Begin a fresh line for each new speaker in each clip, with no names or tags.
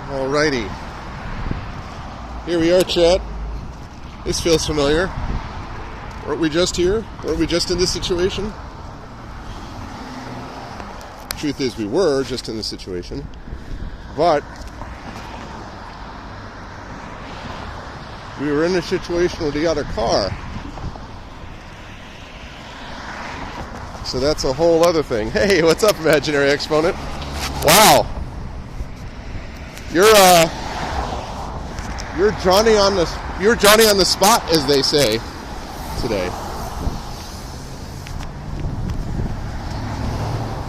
Alrighty. Here we are, chat. This feels familiar. Weren't we just here? Weren't we just in this situation? Truth is, we were just in this situation. But we were in a situation with the other car. So that's a whole other thing. Hey, what's up, imaginary exponent? Wow. You're Johnny on the spot, as they say today.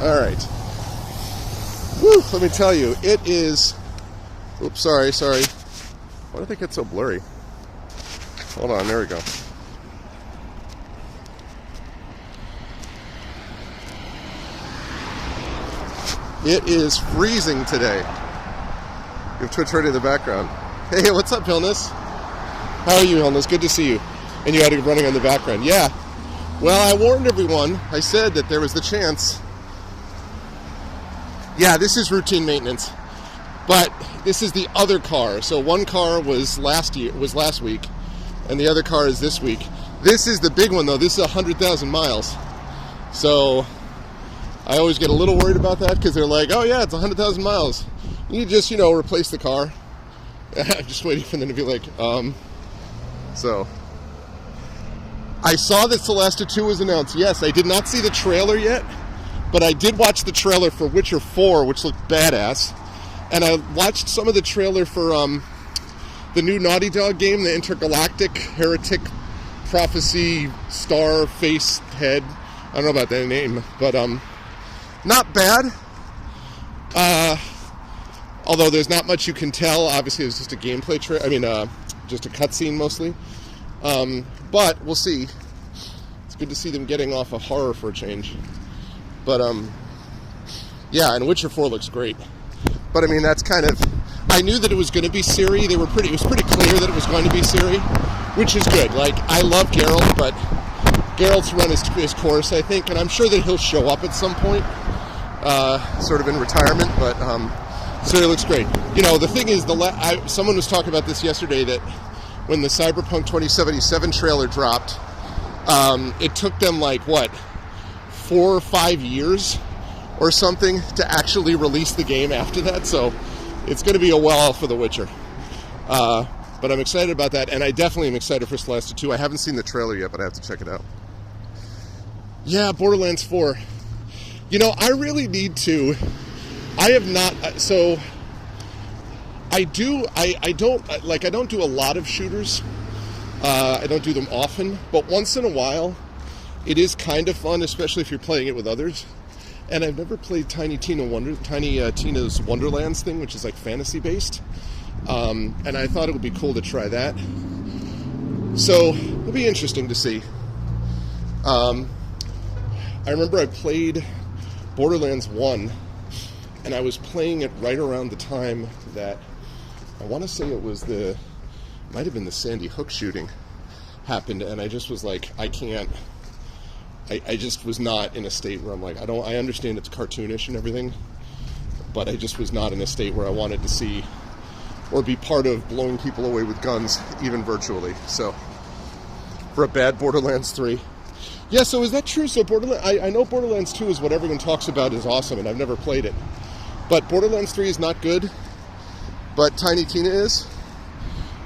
All right. Woo, let me tell you, it is. Oops, sorry. Why did they get so blurry? Hold on, there we go. It is freezing today. You have Twitch ready in the background. Hey, what's up, Hilness? How are you, Hilness? Good to see you. And you had it running on the background. Yeah. Well, I warned everyone. I said that there was the chance. Yeah, this is routine maintenance. But this is the other car. So one car was last week, and the other car is this week. This is the big one, though. This is 100,000 miles. So I always get a little worried about that because they're like, oh, yeah, it's 100,000 miles. You just, replace the car. I'm just waiting for them to be like, So I saw that Celeste 2 was announced. Yes, I did not see the trailer yet, but I did watch the trailer for Witcher 4, which looked badass. And I watched some of the trailer for the new Naughty Dog game, the Intergalactic Heretic Prophecy Star Face Head. I don't know about that name, but not bad. Although there's not much you can tell. Obviously, it was just a gameplay just a cutscene mostly. But we'll see. It's good to see them getting off of horror for a change. But yeah, and Witcher 4 looks great. But I mean, that's kind of. I knew that it was going to be Ciri. It was pretty clear that it was going to be Ciri, which is good. Like, I love Geralt, but Geralt's run his course, I think, and I'm sure that he'll show up at some point, sort of in retirement. But Ciri looks great. The thing is, someone was talking about this yesterday, that when the Cyberpunk 2077 trailer dropped, it took them 4 or 5 years or something to actually release the game after that. So it's going to be a while for The Witcher. But I'm excited about that, and I definitely am excited for Celeste 2. I haven't seen the trailer yet, but I have to check it out. Yeah, Borderlands 4. I really need to. I have not. So I don't do a lot of shooters. I don't do them often, but once in a while, it is kind of fun, especially if you're playing it with others. And I've never played Tiny Tina's Wonderlands thing, which is fantasy based. And I thought it would be cool to try that. So it'll be interesting to see. I remember I played Borderlands 1, and I was playing it right around the time that, I want to say it might have been the Sandy Hook shooting happened, and I just was like, I can't. I just was not in a state where I'm like, I understand it's cartoonish and everything, but I just was not in a state where I wanted to see or be part of blowing people away with guns, even virtually. So, for a bad Borderlands 3. Yeah, so is that true? So I know Borderlands 2 is what everyone talks about is awesome, and I've never played it. But Borderlands 3 is not good, but Tiny Tina is?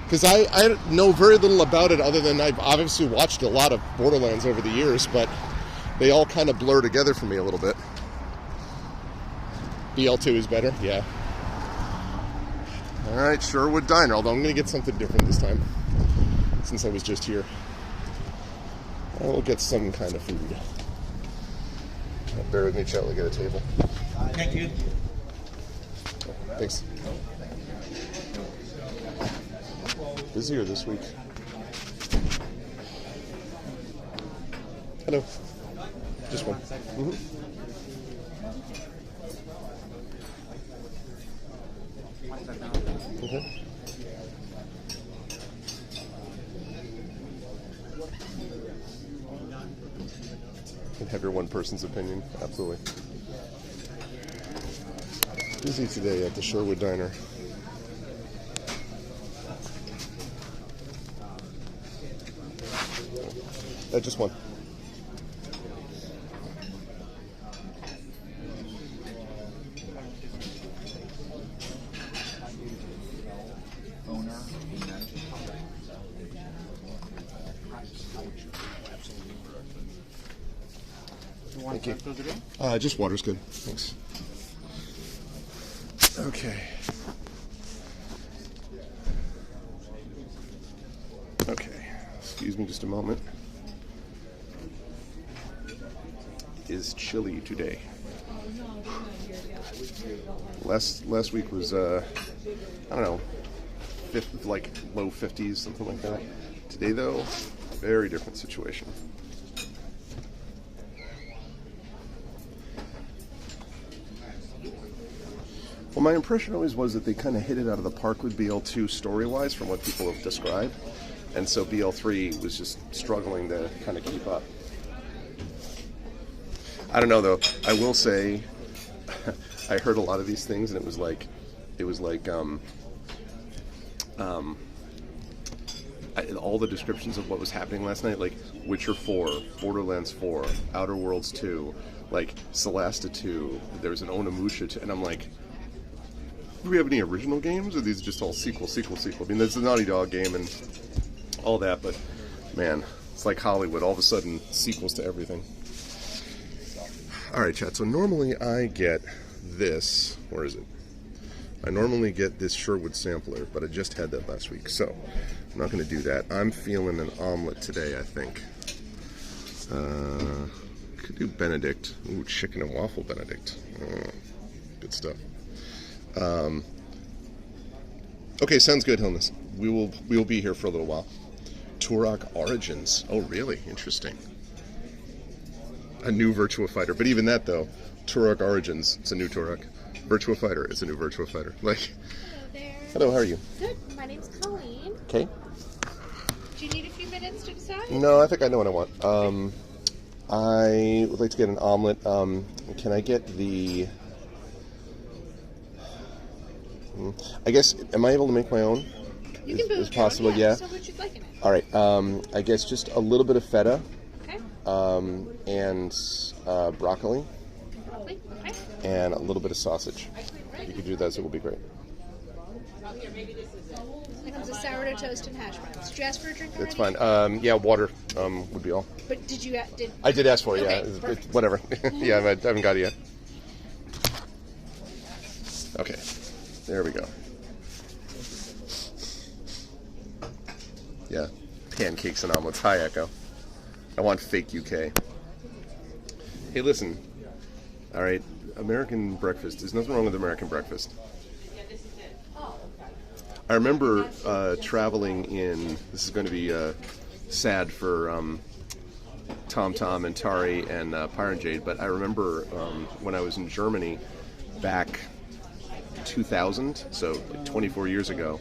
Because I know very little about it other than I've obviously watched a lot of Borderlands over the years, but they all kind of blur together for me a little bit. BL2 is better? Yeah. Alright, Sherwood Diner, although I'm going to get something different this time, since I was just here. I will get some kind of food. Bear with me, chat, we'll get a table.
Thank you.
Thanks. Busier this week. Hello. Just one. Mm-hmm. Okay. And have your one person's opinion. Absolutely. Busy today at the Sherwood Diner. Just one. Thank you. Just water's good. Thanks. Okay. Okay. Excuse me just a moment. Is chilly today. Last week was I don't know, like low 50s, something like that. Today though, very different situation. Well, my impression always was that they kind of hit it out of the park with BL2 story-wise from what people have described, and so BL3 was just struggling to kind of keep up. I don't know though. I will say, I heard a lot of these things, and it was like all the descriptions of what was happening last night, like Witcher 4, Borderlands 4, Outer Worlds 2, like Celeste 2. There was an Onimusha 2, and I'm like, do we have any original games, or are these just all sequel? I mean, there's the Naughty Dog game and all that, but man, it's like Hollywood. All of a sudden, sequels to everything. All right, chat. So normally I get this. Where is it? I normally get this Sherwood sampler, but I just had that last week, so I'm not going to do that. I'm feeling an omelet today, I think. Could do Benedict. Ooh, chicken and waffle Benedict. Good stuff. Okay, sounds good, Helmus. We will be here for a little while. Turok Origins. Oh, really? Interesting. A new Virtua Fighter. But even that, though, Turok Origins, it's a new Turok. Virtua Fighter, it's a new Virtua Fighter. Like,
hello there.
Hello, how are you?
Good. My name's Colleen.
Okay.
Do you need a few minutes to decide?
No, I think I know what I want. I would like to get an omelet. Can I get the... I guess, am I able to make my own?
You can build
is possible,
your own,
yeah.
So what you'd like in it.
All right. I guess just a little bit of feta.
Okay.
And broccoli.
Broccoli. Okay.
And a little bit of sausage. If you could do that, it would be great.
Then comes a sourdough toast and hash browns. Did you ask for a drink already?
That's fine. Yeah, water would be all.
But did you?
I did ask for it.
Okay,
Yeah,
perfect.
whatever. Yeah, I haven't got it yet. Okay, there we go. Yeah, pancakes and omelets. Hi, Echo. I want fake UK. Hey, listen. All right, American breakfast. There's nothing wrong with American breakfast. I remember traveling in. This is going to be sad for Tom and Tari and Pyron Jade, but I remember when I was in Germany back 2000, so like 24 years ago.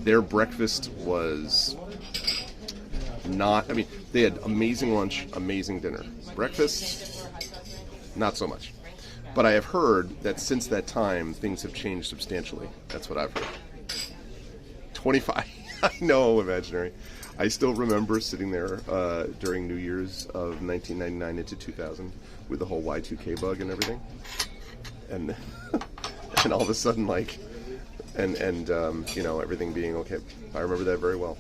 Their breakfast was not. I mean, they had amazing lunch, amazing dinner. Breakfast, not so much. But I have heard that since that time, things have changed substantially. That's what I've heard. 25. I know, imaginary. I still remember sitting there during New Year's of 1999 into 2000 with the whole Y2K bug and everything. And and all of a sudden, like, and you know, everything being okay. I remember that very well.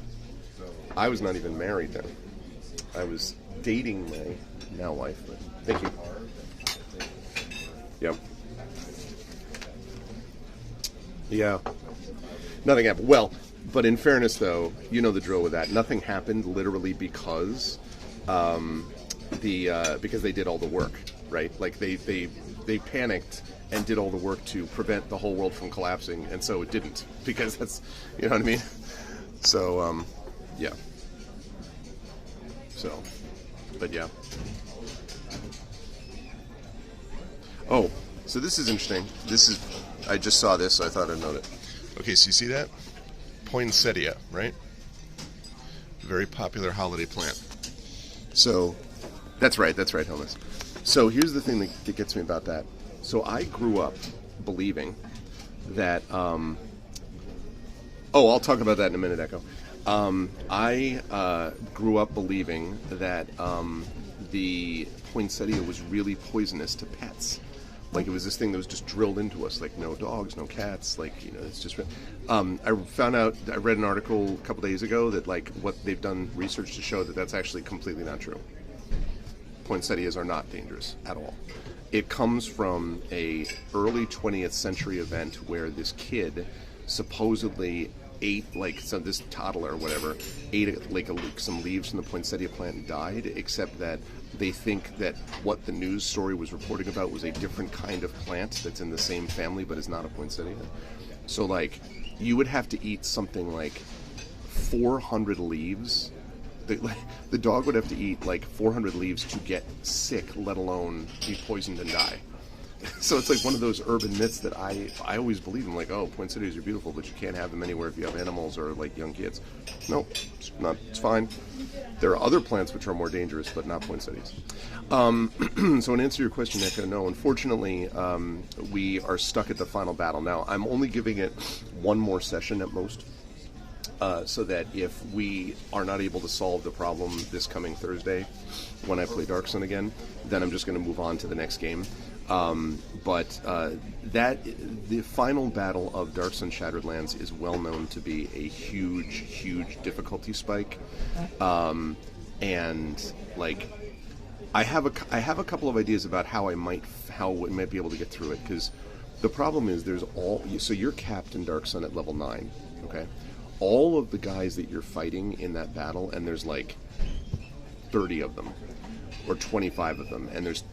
I was not even married then. I was dating my now wife. But thank you. Yep. Yeah. Nothing happened. Well, but in fairness, though, you know the drill with that. Nothing happened literally because because they did all the work, right? Like they panicked and did all the work to prevent the whole world from collapsing, and so it didn't, because that's, you know what I mean? So, yeah. So, but yeah. Oh, so this is interesting. This is, I just saw this, so I thought I'd note it. Okay, so you see that? Poinsettia, right? Very popular holiday plant. So, that's right, Helmus. So here's the thing that gets me about that. So I grew up believing that, I'll talk about that in a minute, Echo. I grew up believing that the poinsettia was really poisonous to pets. Like, it was this thing that was just drilled into us, like, no dogs, no cats, like, it's just... I found out, I read an article a couple days ago that, like, what they've done research to show that that's actually completely not true. Poinsettias are not dangerous at all. It comes from a early 20th century event where this kid supposedly ate, this toddler or whatever, ate some leaves from the poinsettia plant and died, except that they think that what the news story was reporting about was a different kind of plant that's in the same family but is not a poinsettia. So, you would have to eat something like 400 leaves. The dog would have to eat 400 leaves to get sick, let alone be poisoned and die. So it's one of those urban myths that I always believe in, poinsettias are beautiful, but you can't have them anywhere if you have animals or young kids. No, it's fine. There are other plants which are more dangerous, but not poinsettias. So in answer to your question, Nick, no, unfortunately, we are stuck at the final battle. Now, I'm only giving it one more session at most, so that if we are not able to solve the problem this coming Thursday when I play Dark Sun again, then I'm just going to move on to the next game. But the final battle of Dark Sun Shattered Lands is well known to be a huge difficulty spike, and I have a couple of ideas about how I might be able to get through it, because the problem is so you're capped in Dark Sun at level 9, okay? All of the guys that you're fighting in that battle, and there's 30 of them or 25 of them, and there's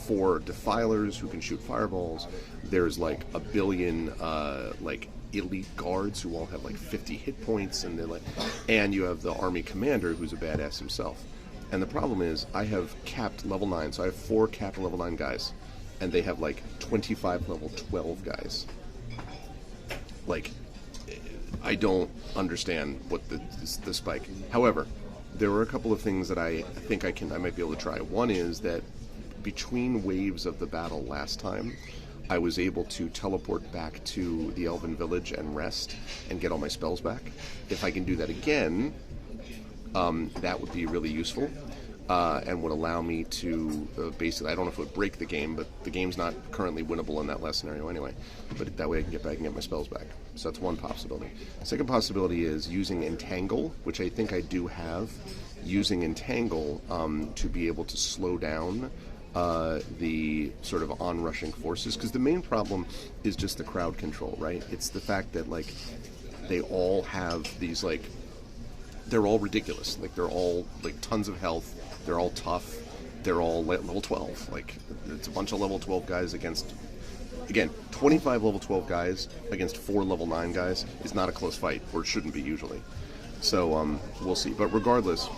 4 defilers who can shoot fireballs. There's a billion elite guards who all have 50 hit points, and and you have the army commander who's a badass himself. And the problem is I have capped level 9, so I have 4 capped level 9 guys, and they have 25 level 12 guys. I don't understand what the spike. However, there were a couple of things that I think I might be able to try. One is that between waves of the battle last time, I was able to teleport back to the Elven Village and rest and get all my spells back. If I can do that again, that would be really useful, and would allow me to basically, I don't know if it would break the game, but the game's not currently winnable in that last scenario anyway. But that way I can get back and get my spells back. So that's one possibility. Second possibility is using Entangle, which I think I do have, using Entangle to be able to slow down the sort of onrushing forces, because the main problem is just the crowd control, right? It's the fact that they all have these they're all ridiculous. They're all tons of health. They're all tough. They're all level 12. It's a bunch of level 12 guys against, again, 25 level 12 guys against 4 level 9 guys is not a close fight, or it shouldn't be usually. So we'll see. But regardless,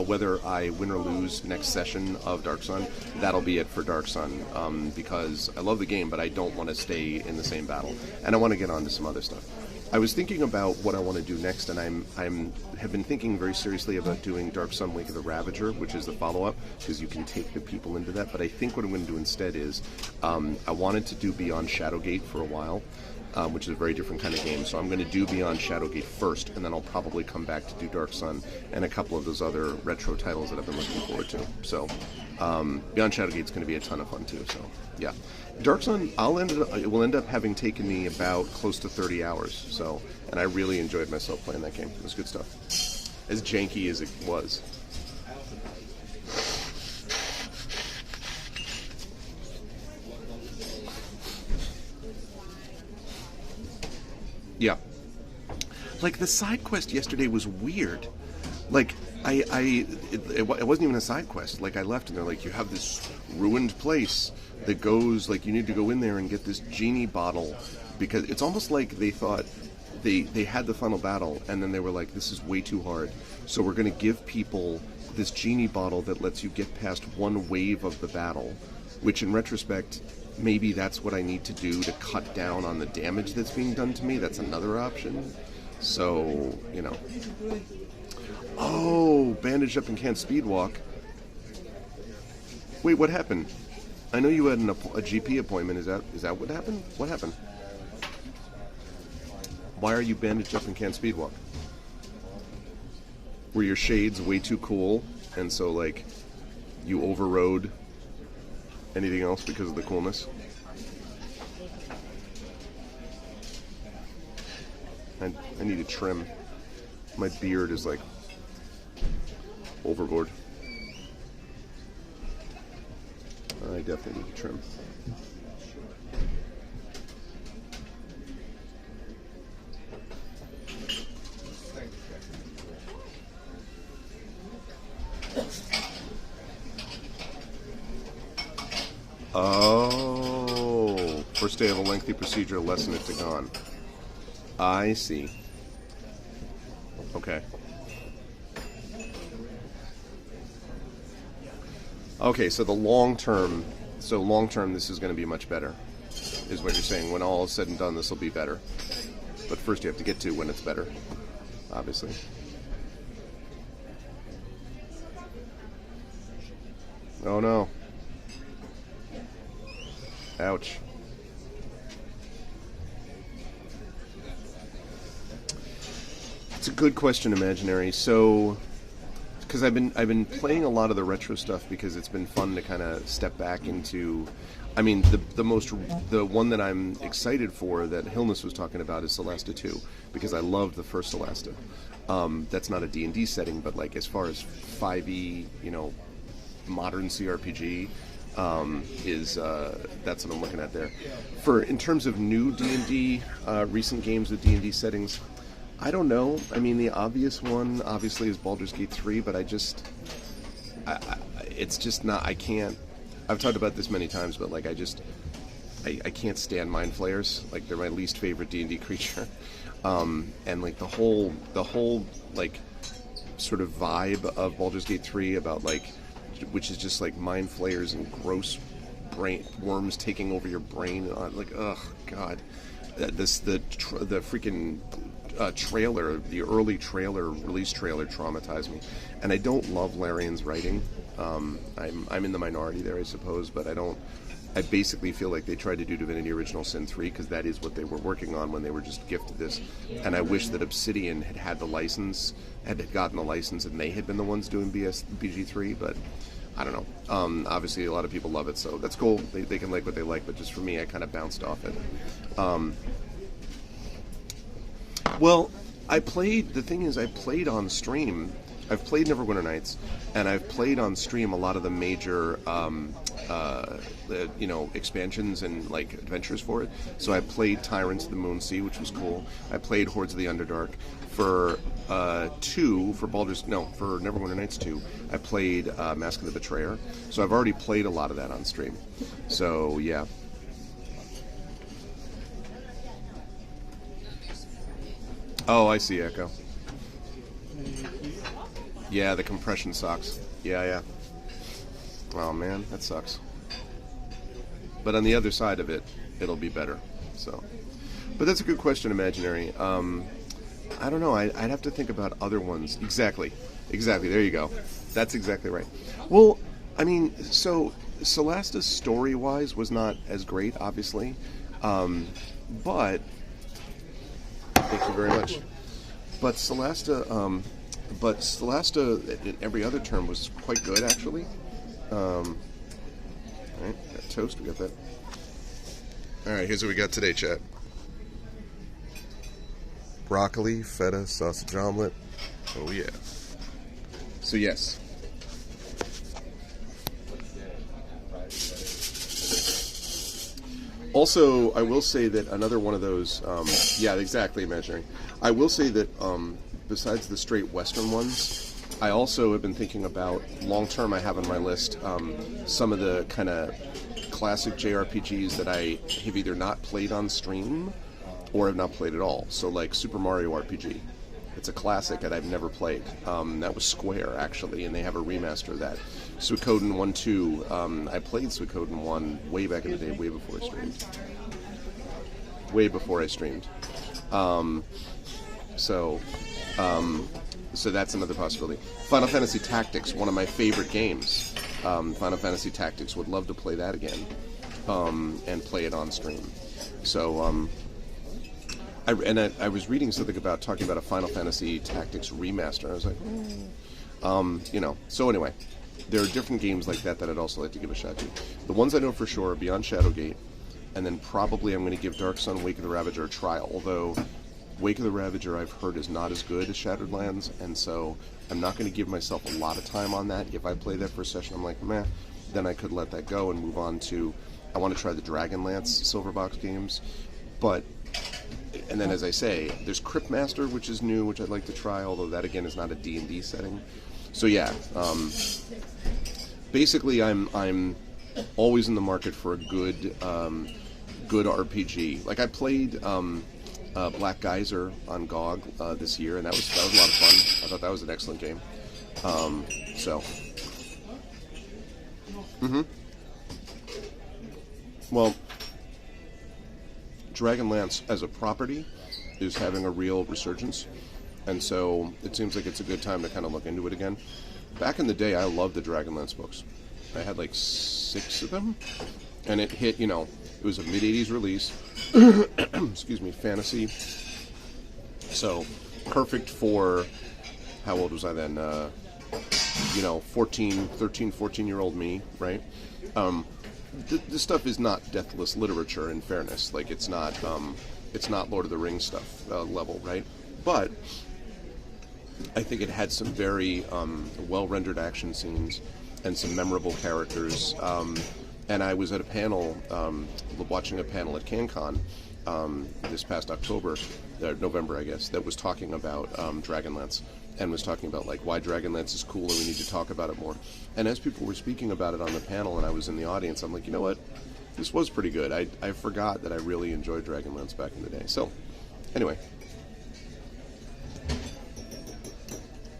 whether I win or lose next session of Dark Sun, that'll be it for Dark Sun, because I love the game, but I don't want to stay in the same battle, and I want to get on to some other stuff. I was thinking about what I want to do next, and have been thinking very seriously about doing Dark Sun Wake of the Ravager, which is the follow-up, because you can take the people into that. But I think what I'm going to do instead is I wanted to do Beyond Shadowgate for a while, which is a very different kind of game. So I'm going to do Beyond Shadowgate first, and then I'll probably come back to do Dark Sun and a couple of those other retro titles that I've been looking forward to. So Beyond Shadowgate is going to be a ton of fun too. So yeah, Dark Sun it will end up having taken me about close to 30 hours. So, and I really enjoyed myself playing that game. It was good stuff, as janky as it was. Yeah. The side quest yesterday was weird. It wasn't even a side quest. I left and they're you have this ruined place that goes, you need to go in there and get this genie bottle, because it's almost like they thought they had the final battle, and then they were this is way too hard, so we're going to give people this genie bottle that lets you get past one wave of the battle, which in retrospect, maybe that's what I need to do to cut down on the damage that's being done to me. That's another option. So, Oh, bandaged up and can't speed walk. Wait, what happened? I know you had a GP appointment. Is that what happened? What happened? Why are you bandaged up and can't speed walk? Were your shades way too cool, and so like you overrode anything else because of the coolness? I need to trim. My beard is like overboard. I definitely need to trim. Oh, first day of a lengthy procedure, lessen it to gone. I see. Okay. Okay, so long term, this is going to be much better, is what you're saying. When all is said and done, this will be better. But first you have to get to when it's better, obviously. Oh no. Ouch. It's a good question, Imaginary. So, because I've been playing a lot of the retro stuff because it's been fun to kind of step back into. I mean, the one that I'm excited for that Hillness was talking about is Celesta 2, because I loved the first Celesta. That's not a D&D setting, but like as far as 5e, modern CRPG is that's what I'm looking at there. In terms of new D&D, recent games with D&D settings, I don't know. I mean, the obvious one, obviously, is Baldur's Gate 3, but it's just not, I can't, I've talked about this many times, but, like, I can't stand Mind Flayers. Like, they're my least favorite D&D creature. And, like, the whole, like, sort of vibe of Baldur's Gate 3 about, like, which is just, like, Mind Flayers and gross worms taking over your brain. Like, ugh, God. The freaking... trailer, the early release trailer traumatized me, and I don't love Larian's writing. I'm in the minority there, I suppose, but I basically feel like they tried to do Divinity Original Sin 3 because that is what they were working on when they were just gifted this, and I wish that Obsidian had the license, had gotten the license, and they had been the ones doing BG3, but I don't know. Obviously, a lot of people love it, so that's cool. They can like what they like, but just for me, I kind of bounced off it. Well, I played on stream. I've played Neverwinter Nights, and I've played on stream a lot of the major, expansions and like adventures for it. So I played Tyrants of the Moonsea, which was cool. I played Hordes of the Underdark. For Neverwinter Nights 2, I played Mask of the Betrayer. So I've already played a lot of that on stream. So yeah. Oh, I see, Echo. Yeah, the compression sucks. Yeah. Oh, man, that sucks. But on the other side of it, it'll be better. So, but that's a good question, Imaginary. I don't know. I'd have to think about other ones. Exactly. There you go. That's exactly right. Well, I mean, so Celesta story-wise was not as great, obviously. But... Thank you very much. But Celesta in every other term was quite good, actually. All right, got toast. We got that. All right, here's what we got today, chat. Broccoli, feta, sausage omelet. Oh yeah. So yes. Also, I will say that another one of those, yeah, exactly, Imaginary. I will say that besides the straight Western ones, I also have been thinking about, long-term I have on my list, some of the kind of classic JRPGs that I have either not played on stream or have not played at all. So like Super Mario RPG. It's a classic that I've never played. That was Square, actually, and they have a remaster of that. Suikoden 1, 2. I played Suikoden 1 way back in the day, way before I streamed. So that's another possibility. Final Fantasy Tactics, one of my favorite games. Final Fantasy Tactics, would love to play that again, and play it on stream. So, I was reading something about talking about a Final Fantasy Tactics remaster. I was like, So anyway, there are different games like that I'd also like to give a shot to. The ones I know for sure are Beyond Shadowgate, and then probably I'm going to give Dark Sun, Wake of the Ravager a try, although Wake of the Ravager I've heard is not as good as Shattered Lands, and so I'm not going to give myself a lot of time on that. If I play that for a session, I'm like, meh, then I could let that go and move on to, I want to try the Dragonlance Silverbox games, and then as I say, there's Cryptmaster, which is new, which I'd like to try, although that again is not a D&D setting. So yeah, basically I'm always in the market for a good RPG. Like I played Black Geyser on GOG this year, and that was a lot of fun. I thought that was an excellent game. Well, Dragonlance as a property is having a real resurgence, and so it seems like it's a good time to kind of look into it again. Back in the day, I loved the Dragonlance books. I had like 6 of them, and it hit, it was a mid-'80s release. Excuse me, fantasy. So, perfect for, how old was I then? 14-year-old me, right? This stuff is not deathless literature, in fairness. Like, it's not Lord of the Rings stuff level, right? But I think it had some very well-rendered action scenes and some memorable characters. And I was at a panel, watching a panel at CanCon this past November, I guess, that was talking about Dragonlance, and was talking about like why Dragonlance is cool and we need to talk about it more. And as people were speaking about it on the panel and I was in the audience, I'm like, you know what? This was pretty good. I forgot that I really enjoyed Dragonlance back in the day. So, anyway.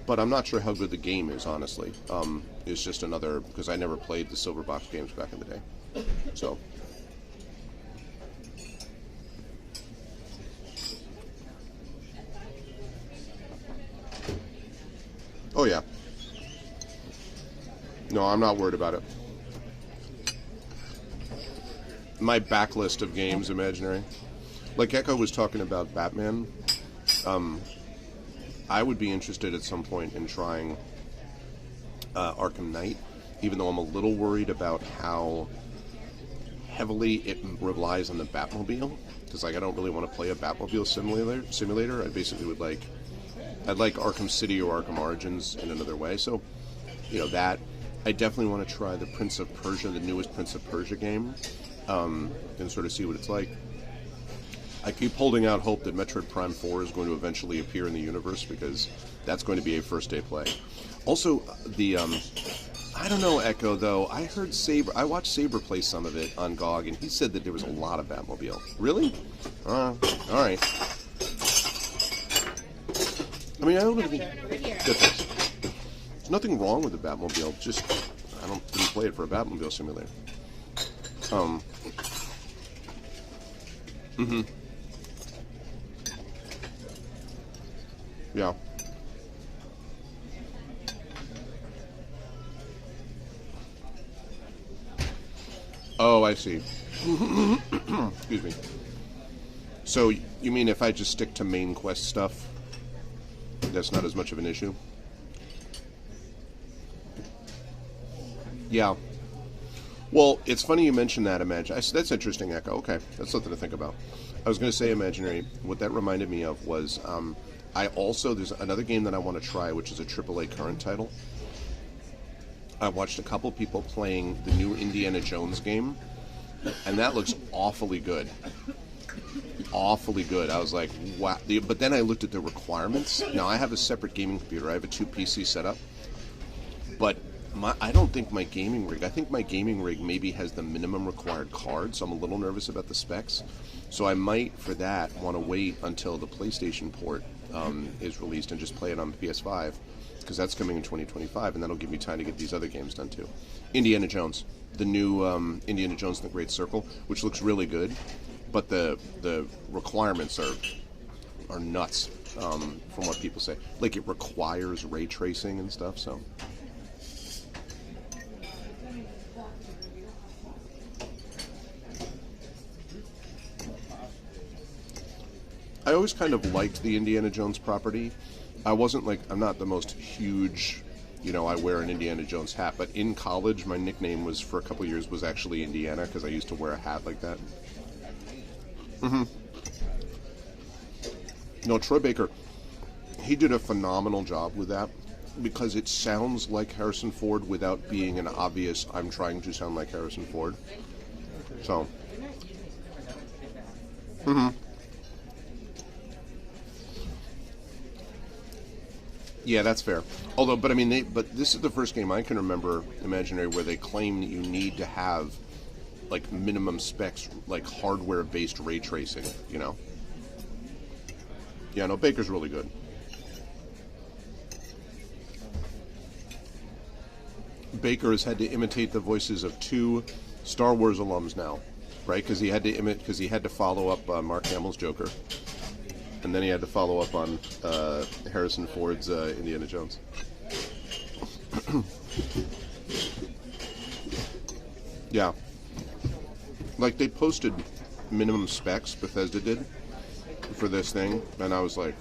But I'm not sure how good the game is, honestly. It's just another, because I never played the Silverbox games back in the day. So. Oh, yeah. No, I'm not worried about it. My backlist of games, imaginary. Like Echo was talking about Batman, I would be interested at some point in trying Arkham Knight, even though I'm a little worried about how heavily it relies on the Batmobile, because like I don't really want to play a Batmobile simulator. I basically would I'd like Arkham City or Arkham Origins in another way. So, that I definitely want to try the Prince of Persia, the newest Prince of Persia game, and sort of see what it's like. I keep holding out hope that Metroid Prime 4 is going to eventually appear in the universe, because that's going to be a first-day play. Also, I don't know, Echo, though. I watched Saber play some of it on GOG, and he said that there was a lot of Batmobile. Really? All right. I mean, I don't think... There's nothing wrong with the Batmobile, just I didn't play it for a Batmobile simulator. Yeah. Oh, I see. Excuse me. So, you mean if I just stick to main quest stuff, that's not as much of an issue? Yeah. Well, it's funny you mentioned that, that's interesting, Echo. Okay, that's something to think about. I was going to say, Imaginary, what that reminded me of was, there's another game that I want to try, which is a AAA current title. I watched a couple people playing the new Indiana Jones game, and that looks awfully good. Awfully good. I was like, wow. But then I looked at the requirements. Now, I have a separate gaming computer. I have a 2-PC setup. But I don't think my gaming rig, I think my gaming rig maybe has the minimum required card, so I'm a little nervous about the specs. So I might, for that, want to wait until the PlayStation port is released and just play it on PS5, because that's coming in 2025, and that'll give me time to get these other games done too. Indiana Jones, the new Indiana Jones and the Great Circle, which looks really good, but the requirements are nuts. from what people say. Like, it requires ray tracing and stuff, so. I always kind of liked the Indiana Jones property. I'm not the most huge, I wear an Indiana Jones hat, but in college, my nickname was, for a couple years, was actually Indiana, because I used to wear a hat like that. No, Troy Baker, he did a phenomenal job with that, because it sounds like Harrison Ford without being an obvious, I'm trying to sound like Harrison Ford. So. Yeah, that's fair. Although, but this is the first game I can remember, Imaginary, where they claim that you need to have, like, minimum specs, like, hardware-based ray tracing, Yeah, no, Baker's really good. Baker has had to imitate the voices of 2 Star Wars alums now, right? Because he had to follow up Mark Hamill's Joker. And then he had to follow up on Harrison Ford's Indiana Jones. Yeah. Like, they posted minimum specs, Bethesda did, for this thing, and I was like...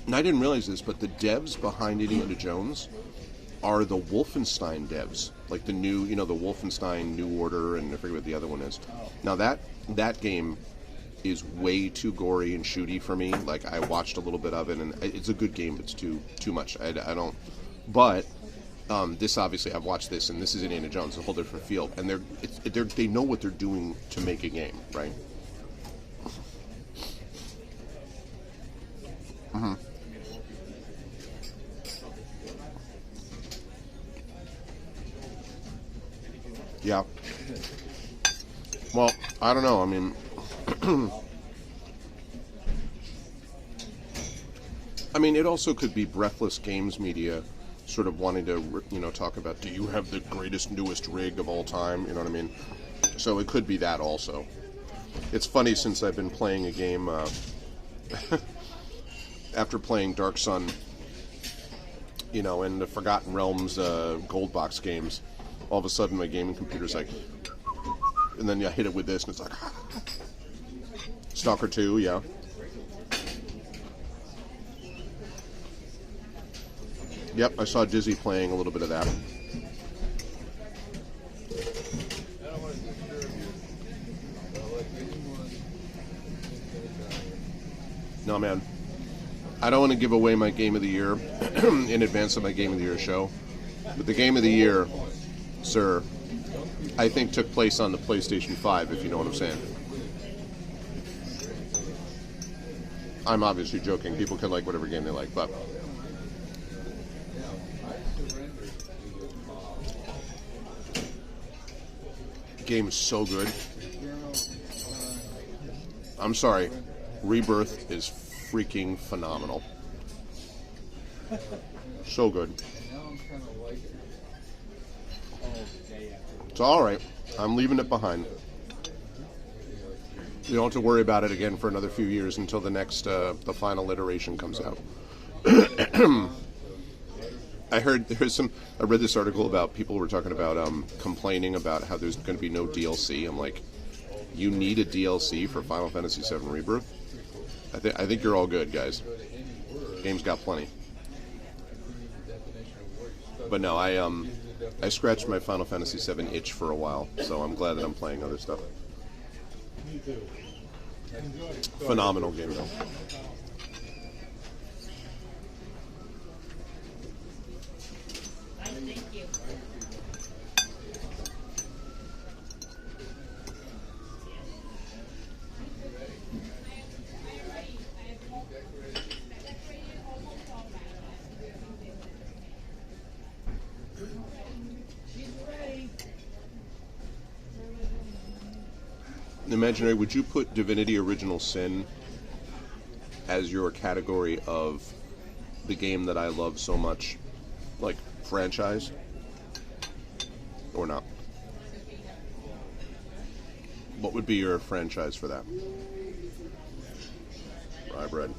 And I didn't realize this, but the devs behind Indiana Jones are the Wolfenstein devs. Like the new, the Wolfenstein New Order, and I forget what the other one is. Now, that game is way too gory and shooty for me. Like, I watched a little bit of it, and it's a good game, but it's too much. I don't. But this, obviously, I've watched this, and this is Indiana Jones, a whole different field, and they know what they're doing to make a game, right? Yeah. Well, I don't know. I mean. It also could be Breathless Games Media sort of wanting to, talk about, do you have the greatest, newest rig of all time? You know what I mean? So it could be that also. It's funny, since I've been playing a game, after playing Dark Sun, and the Forgotten Realms Gold Box games, all of a sudden my gaming computer's like, and then I hit it with this, and it's like, Stalker 2, yeah. Yep, I saw Dizzy playing a little bit of that. No, man. I don't want to give away my Game of the Year in advance of my Game of the Year show. But the Game of the Year, sir, I think took place on the PlayStation 5, if you know what I'm saying. I'm obviously joking. People can like whatever game they like, but... game is so good. I'm sorry. Rebirth is freaking phenomenal. So good. It's alright. I'm leaving it behind. You don't have to worry about it again for another few years until the next, the final iteration comes out. I read this article about people who were talking about complaining about how there's going to be no DLC. I'm like, you need a DLC for Final Fantasy VII Rebirth? I think you're all good, guys. Game's got plenty. But no, I scratched my Final Fantasy VII itch for a while, so I'm glad that I'm playing other stuff. Phenomenal game, though. Imaginary, would you put Divinity Original Sin as your category of the game that I love so much, like, franchise? Or not? What would be your franchise for that? Right. bread.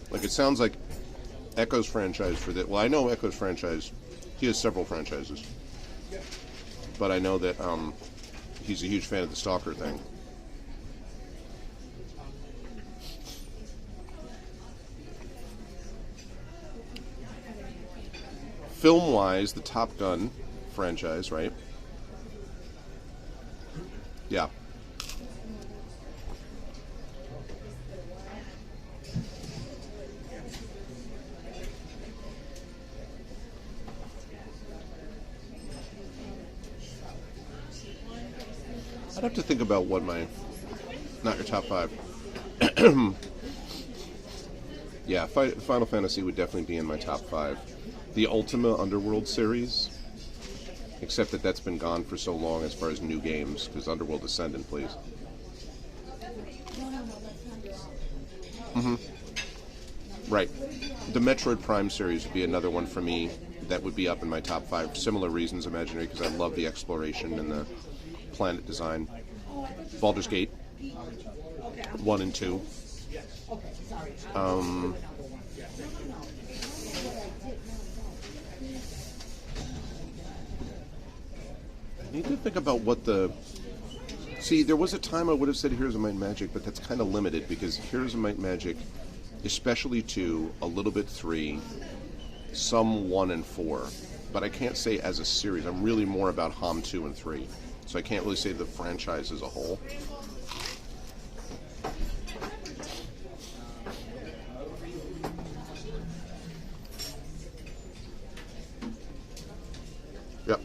Like, it sounds like Echo's franchise for that. Well, I know Echo's franchise. He has several franchises. But I know that he's a huge fan of the Stalker thing. Film-wise, the Top Gun franchise, right? Yeah. I'd have to think about what my... Not your top 5. Yeah, Final Fantasy would definitely be in my top 5. The Ultima Underworld series, except that that's been gone for so long as far as new games, because Underworld Descendant, please. Mm-hmm. Right. The Metroid Prime series would be another one for me that would be up in my top 5. Similar reasons, Imaginary, because I love the exploration and the planet design. Baldur's Gate 1 and 2. I need to think about what the... See, there was a time I would have said Heroes of Might and Magic, but that's kind of limited, because Heroes of Might and Magic, especially 2, a little bit 3, some 1 and 4, but I can't say as a series. I'm really more about HOM 2 and 3, so I can't really say the franchise as a whole. Yep.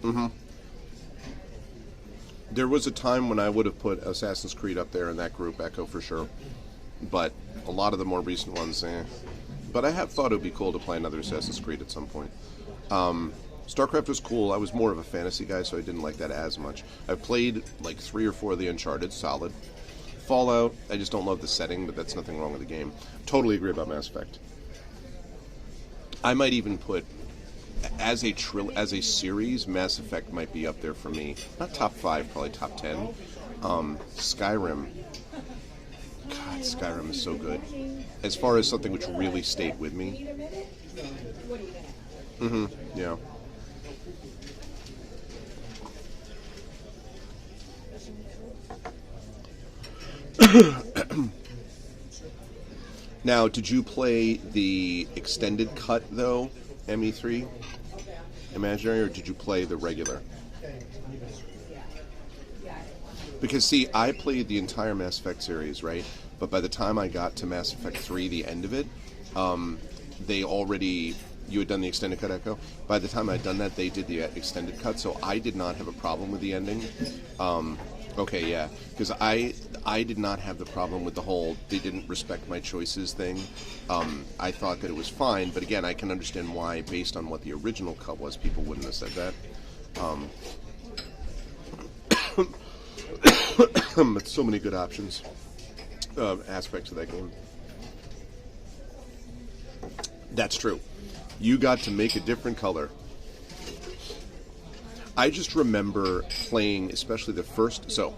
Mm-hmm. There was a time when I would have put Assassin's Creed up there in that group, Echo for sure. But a lot of the more recent ones, But I have thought it would be cool to play another Assassin's Creed at some point. StarCraft was cool. I was more of a fantasy guy, so I didn't like that as much. I've played like 3 or 4 of the Uncharted, solid. Fallout, I just don't love the setting, but that's nothing wrong with the game. Totally agree about Mass Effect. I might even put, as a series, Mass Effect might be up there for me. Not top 5, probably top 10. Skyrim. God, Skyrim is so good. As far as something which really stayed with me. Mm-hmm, yeah. Now, did you play the extended cut, though, ME3? Imaginary, or did you play the regular? Because, see, I played the entire Mass Effect series, right? But by the time I got to Mass Effect 3, the end of it, they already... You had done the extended cut, Echo? By the time I'd done that, they did the extended cut, so I did not have a problem with the ending. Okay, yeah. Because I did not have the problem with the whole they didn't respect my choices thing. I thought that it was fine, but again, I can understand why, based on what the original cut was, people wouldn't have said that. But so many good options, aspects of that game. That's true. You got to make a different color. I just remember playing, especially the first... So,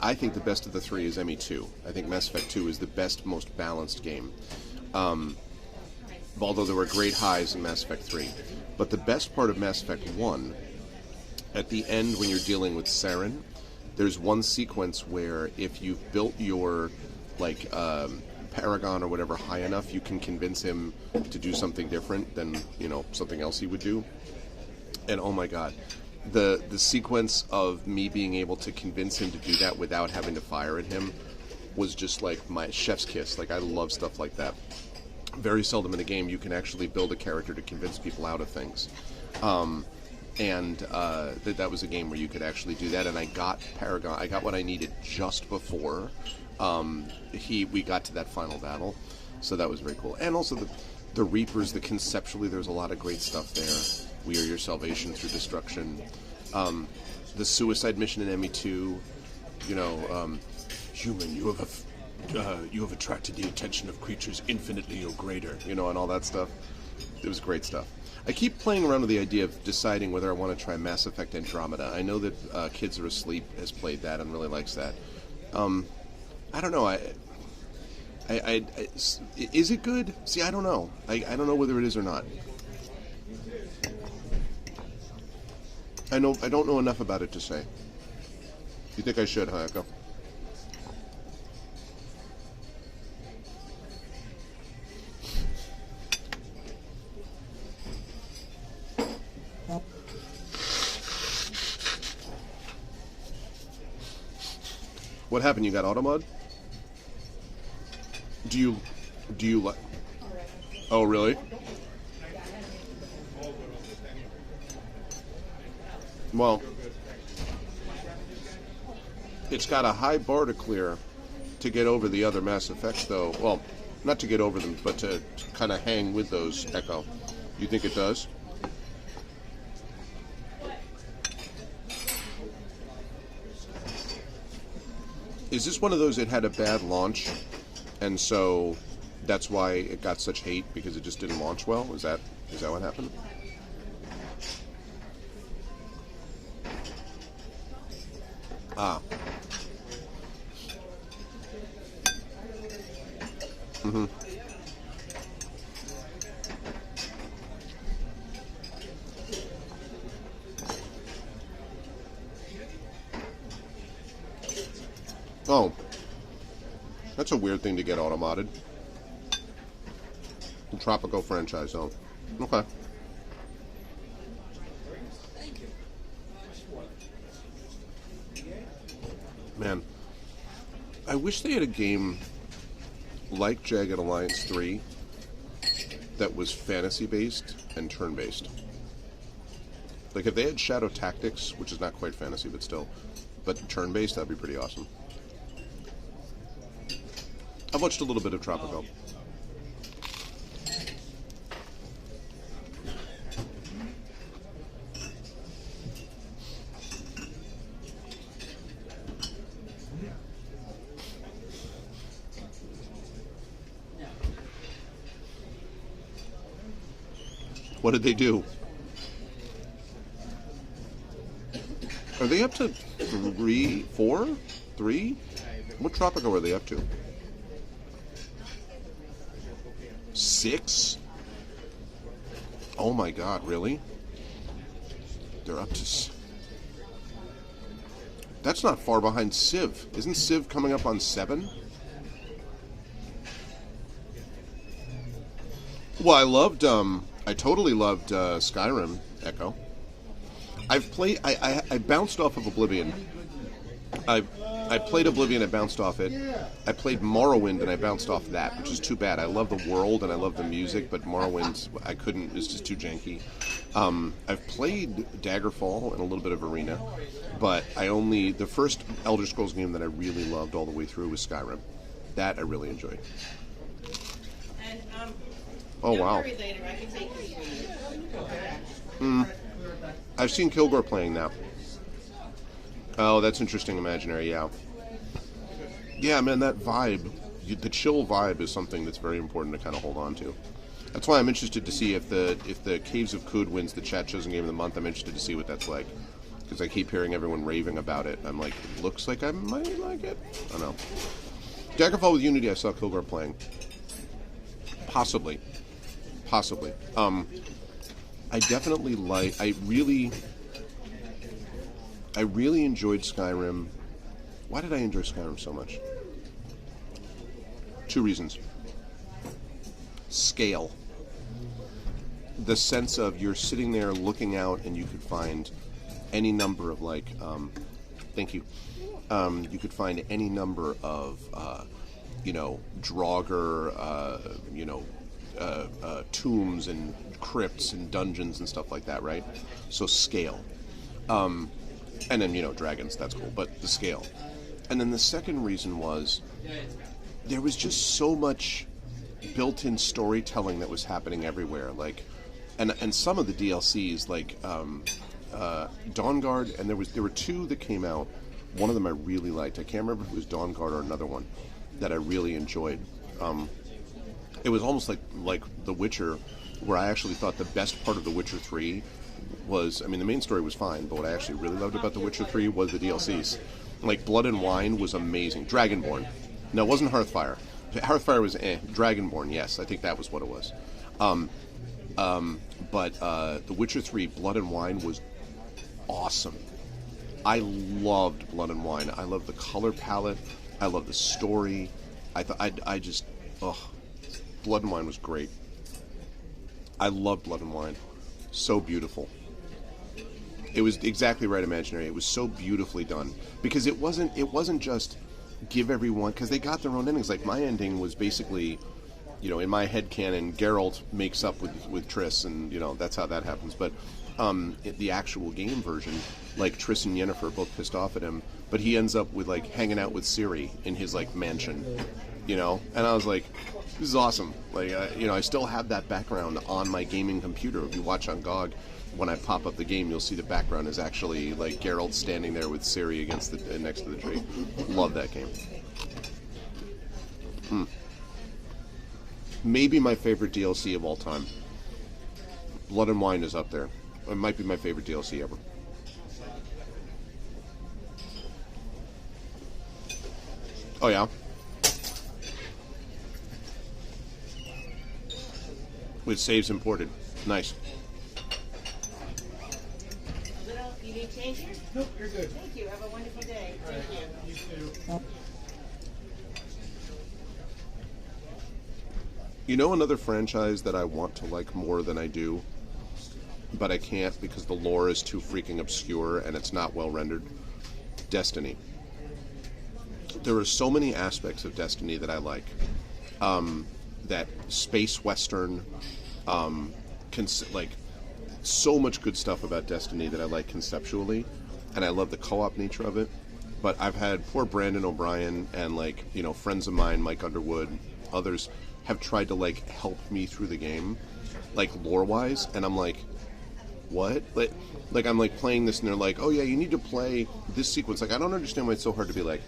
I think the best of the 3 is ME2. I think Mass Effect 2 is the best, most balanced game. Although there were great highs in Mass Effect 3. But the best part of Mass Effect 1, at the end when you're dealing with Saren, there's one sequence where if you've built your, like, Paragon or whatever high enough, you can convince him to do something different than, something else he would do. And oh my god, the sequence of me being able to convince him to do that without having to fire at him was just like my chef's kiss. Like, I love stuff like that. Very seldom in a game you can actually build a character to convince people out of things. That was a game where you could actually do that, and I got Paragon. I got what I needed just before we got to that final battle, so that was very cool. And also the Reapers, conceptually, there's a lot of great stuff there. We are your salvation through destruction. The suicide mission in ME2, human, you have attracted the attention of creatures infinitely or greater, and all that stuff. It was great stuff. I keep playing around with the idea of deciding whether I want to try Mass Effect Andromeda. I know that Kids Are Asleep has played that and really likes that. I don't know. Is it good? See, I don't know. I don't know whether it is or not. I don't know enough about it to say. You think I should, huh, Echo? What happened? You got auto mod? Do you like? Oh, really? Well, it's got a high bar to clear to get over the other Mass Effects, though. Well, not to get over them, but to kind of hang with those, Echo. You think it does? Is this one of those it had a bad launch, and so that's why it got such hate, because it just didn't launch well? Is that what happened? Ah. Mm-hmm. Oh. That's a weird thing to get auto-modded. The Tropico franchise, though. Okay. Man. I wish they had a game like Jagged Alliance 3 that was fantasy-based and turn-based. Like, if they had Shadow Tactics, which is not quite fantasy, but still, but turn-based, that'd be pretty awesome. I've watched a little bit of Tropico. What did they do? Are they up to 3, 4, 3? What Tropico are they up to? 6? Oh my god, really? They're up to... That's not far behind Civ. Isn't Civ coming up on 7? Well, I totally loved Skyrim, Echo. I've played... I bounced off of Oblivion. I played Oblivion, I bounced off it. I played Morrowind, and I bounced off that, which is too bad. I love the world, and I love the music, but Morrowind, I couldn't, it's just too janky. I've played Daggerfall and a little bit of Arena, but the first Elder Scrolls game that I really loved all the way through was Skyrim. That I really enjoyed. Oh, wow. I've seen Kilgore playing now. Oh, that's interesting, Imaginary, yeah. Yeah, man, that vibe, the chill vibe is something that's very important to kind of hold on to. That's why I'm interested to see if the Caves of Kud wins the Chat Chosen Game of the Month. I'm interested to see what that's like. Because I keep hearing everyone raving about it. I'm like, looks like I might like it. I don't know. Daggerfall with Unity, I saw Kilgore playing. Possibly. I definitely I really enjoyed Skyrim. Why did I enjoy Skyrim so much? 2 reasons. Scale. The sense of you're sitting there looking out and you could find any number of thank you. You could find any number of, Draugr, tombs and crypts and dungeons and stuff like that, right? So scale. And then, dragons, that's cool, but the scale. And then the second reason was there was just so much built-in storytelling that was happening everywhere. And some of the DLCs, Dawnguard, and there were 2 that came out. One of them I really liked. I can't remember if it was Dawnguard or another one that I really enjoyed. It was almost like The Witcher,
where I actually thought the best part of The Witcher 3 was, I mean, the main story was fine, but what I actually really loved about The Witcher 3 was the DLCs. Like, Blood and Wine was amazing. Dragonborn. No, it wasn't Hearthfire. Hearthfire was Dragonborn, yes, I think that was what it was. But The Witcher 3, Blood and Wine was awesome. I loved Blood and Wine. I loved the color palette. I loved the story. I just, Blood and Wine was great. I loved Blood and Wine. So beautiful. It was exactly right, Imaginary. It was so beautifully done because it wasn't just give everyone, because they got their own endings. Like, my ending was basically, you know, in my head canon, Geralt makes up with Triss, and you know that's how that happens. But the actual game version, like, Triss and Yennefer both pissed off at him, but he ends up with like hanging out with Ciri in his like mansion, you know. And I was like, this is awesome. Like, you know, I still have that background on my gaming computer. If you watch on GOG, when I pop up the game, you'll see the background is actually like Geralt standing there with Ciri against the next to the tree. Love that game. Maybe my favorite DLC of all time. Blood and Wine is up there. It might be my favorite DLC ever. Oh yeah? With saves imported. Nice.
You need change here?
Nope, you're good.
Thank you. Have a wonderful day.
All right,
Thank you.
you too.
You know another franchise that I want to like more than I do, but I can't because the lore is too freaking obscure and it's not well rendered? Destiny. There are so many aspects of Destiny that I like. That space western, like, so much good stuff about Destiny that I like conceptually, and I love the co-op nature of it. But I've had poor Brandon O'Brien and, like, you know, friends of mine, Mike Underwood, others, have tried to, like, help me through the game, like, lore-wise, and I'm like, what? Like, I'm, like, playing this, and they're like, oh, yeah, you need to play this sequence. Like, I don't understand why it's so hard to be like,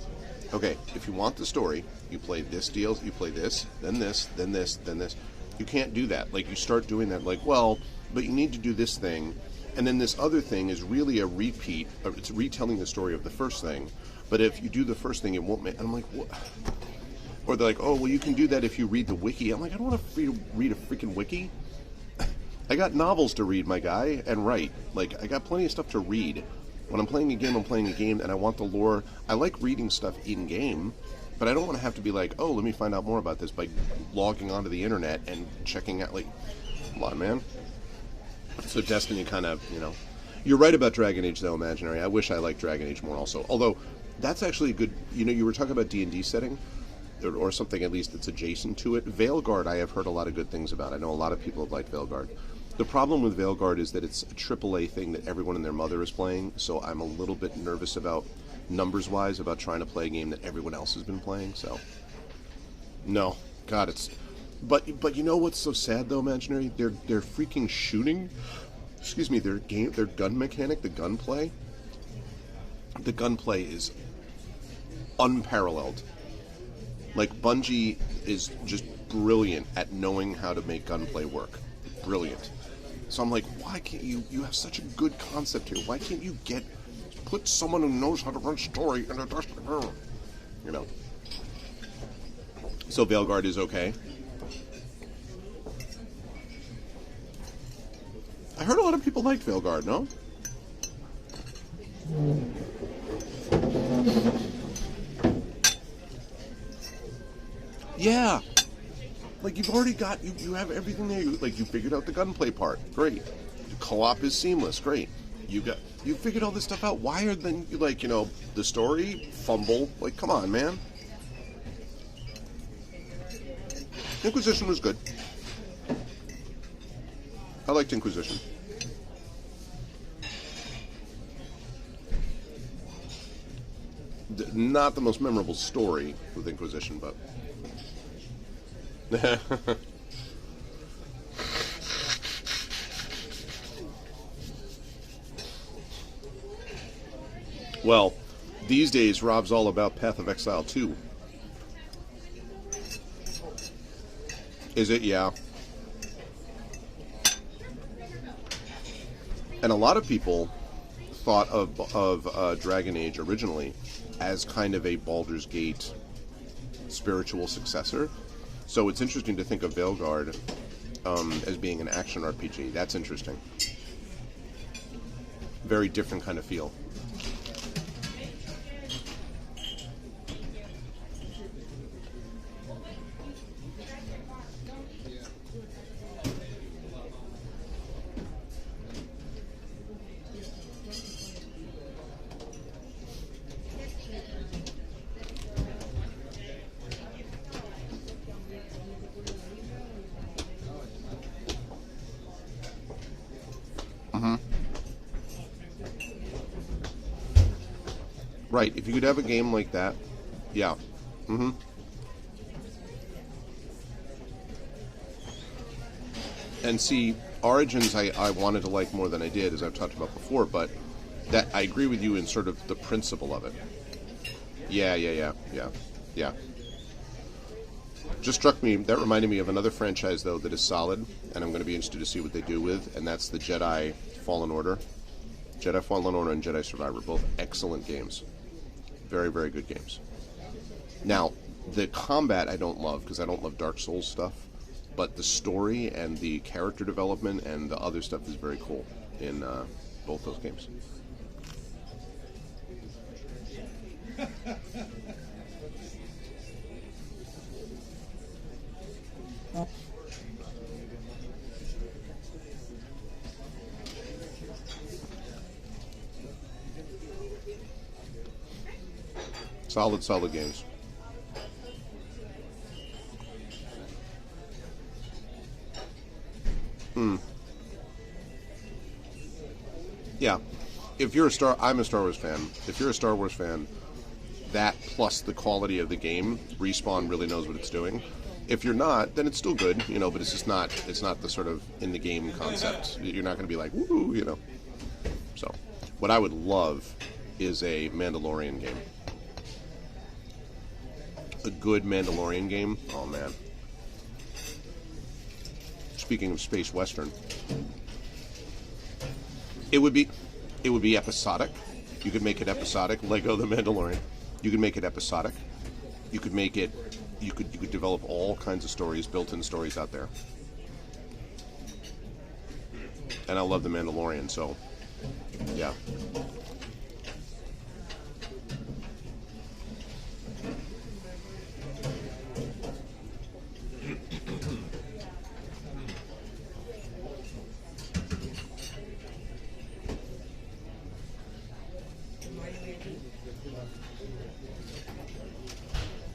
okay, if you want the story, you play this deal, you play this, then this, then this, then this. You can't do that. Like, you start doing that, like, well, but you need to do this thing, and then this other thing is really a repeat, or it's retelling the story of the first thing, but if you do the first thing, it won't make, and I'm like, what? Or they're like, oh, well, you can do that if you read the wiki. I'm like, I don't want to read a freaking wiki. I got novels to read, my guy, and write. Like, I got plenty of stuff to read. When I'm playing a game, I'm playing a game, and I want the lore. I like reading stuff in-game, but I don't want to have to be like, oh, let me find out more about this by logging onto the internet and checking out, like, come on, man. So Destiny kind of, you know. You're right about Dragon Age, though, Imaginary. I wish I liked Dragon Age more also. Although, that's actually a good, you know, you were talking about D&D setting, or something at least that's adjacent to it. Veilguard, I have heard a lot of good things about. I know a lot of people have liked Veilguard. The problem with Veilguard is that it's a AAA thing that everyone and their mother is playing, so I'm a little bit nervous about, numbers-wise, about trying to play a game that everyone else has been playing, so. No. God, it's... But you know what's so sad, though, Imaginary? Their freaking shooting... Excuse me, their gun mechanic, the gunplay... The gunplay is unparalleled. Like, Bungie is just brilliant at knowing how to make gunplay work. Brilliant. So I'm like, why can't you have such a good concept here. Why can't you put someone who knows how to run story in a Destiny, you know? So Veilguard is okay. I heard a lot of people liked Veilguard, no? Yeah. Like, you've already got, you have everything there. You figured out the gunplay part. Great. The co-op is seamless. Great. You figured all this stuff out. Why are then, like, you know, the story, fumble. Like, come on, man. Inquisition was good. I liked Inquisition. Not the most memorable story with Inquisition, but... Well, these days, Rob's all about Path of Exile 2. Is it? Yeah. And a lot of people thought of Dragon Age originally as kind of a Baldur's Gate spiritual successor. So it's interesting to think of Veilguard as being an action RPG. That's interesting. Very different kind of feel. Right, if you could have a game like that, yeah. And see, Origins I wanted to like more than I did, as I've talked about before, but that I agree with you in sort of the principle of it. Yeah. Just struck me, that reminded me of another franchise, though, that is solid, and I'm going to be interested to see what they do with, and that's the Jedi Fallen Order. Jedi Fallen Order and Jedi Survivor, both excellent games. Very, very good games. Now, the combat I don't love, because I don't love Dark Souls stuff, but the story and the character development and the other stuff is very cool in both those games. Solid games. Yeah. If you're I'm a Star Wars fan. If you're a Star Wars fan, that plus the quality of the game, Respawn really knows what it's doing. If you're not, then it's still good, but it's just not, it's not the sort of in the game concept. You're not going to be like, woo, So, what I would love is a Mandalorian game. A good Mandalorian game. Oh man. Speaking of space western, it would be episodic. You could make it episodic. Lego the Mandalorian. You could make it episodic. You could make it. You could develop all kinds of stories, built-in stories out there. And I love the Mandalorian, so yeah.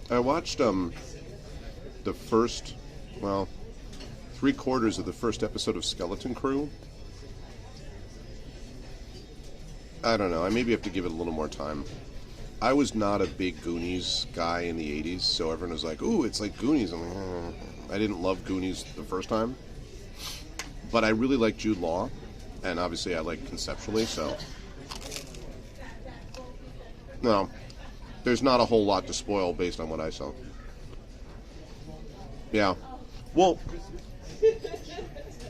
I watched the first, 3/4 of the first episode of Skeleton Crew. I don't know. I maybe have to give it a little more time. I was not a big Goonies guy in the 80s, so everyone was like, ooh, it's like Goonies. I'm like, I didn't love Goonies the first time. But I really like Jude Law, and obviously I like conceptually, so. No. There's not a whole lot to spoil based on what I saw. Yeah. Well,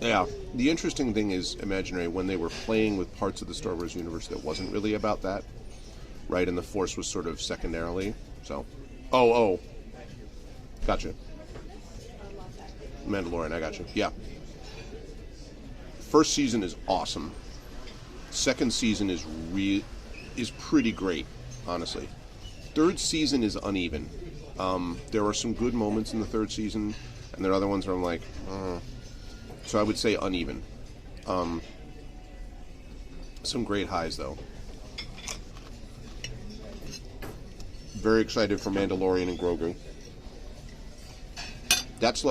yeah. The interesting thing is, Imaginary, when they were playing with parts of the Star Wars universe that wasn't really about that, right? And the Force was sort of secondarily, so. Oh. Gotcha. Mandalorian, I gotcha. Yeah. First season is awesome. Second season is pretty great, honestly. Third season is uneven. There are some good moments in the third season, and there are other ones where I'm like, so I would say uneven. Some great highs, though. Very excited for Mandalorian and Grogu. That's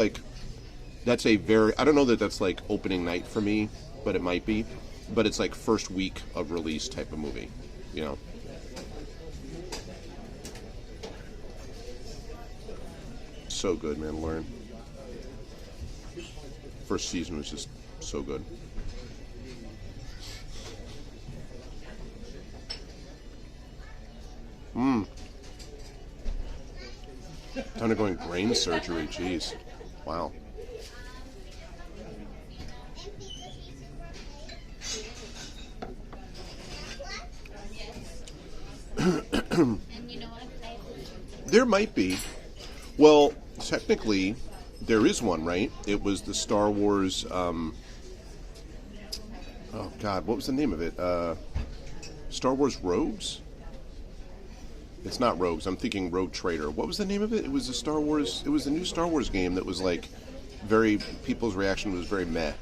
a very, I don't know that that's like opening night for me, but it might be. But it's like first week of release type of movie, So good, Mandalorian. First season was just so good. Undergoing brain surgery, jeez. Wow.
And you know what?
There might be. Well, technically, there is one, right? It was the Star Wars. Oh God, what was the name of it? Star Wars Rogues. It's not Rogues. I'm thinking Rogue Trader. What was the name of it? It was a Star Wars. It was a new Star Wars game that was like very. People's reaction was very meh.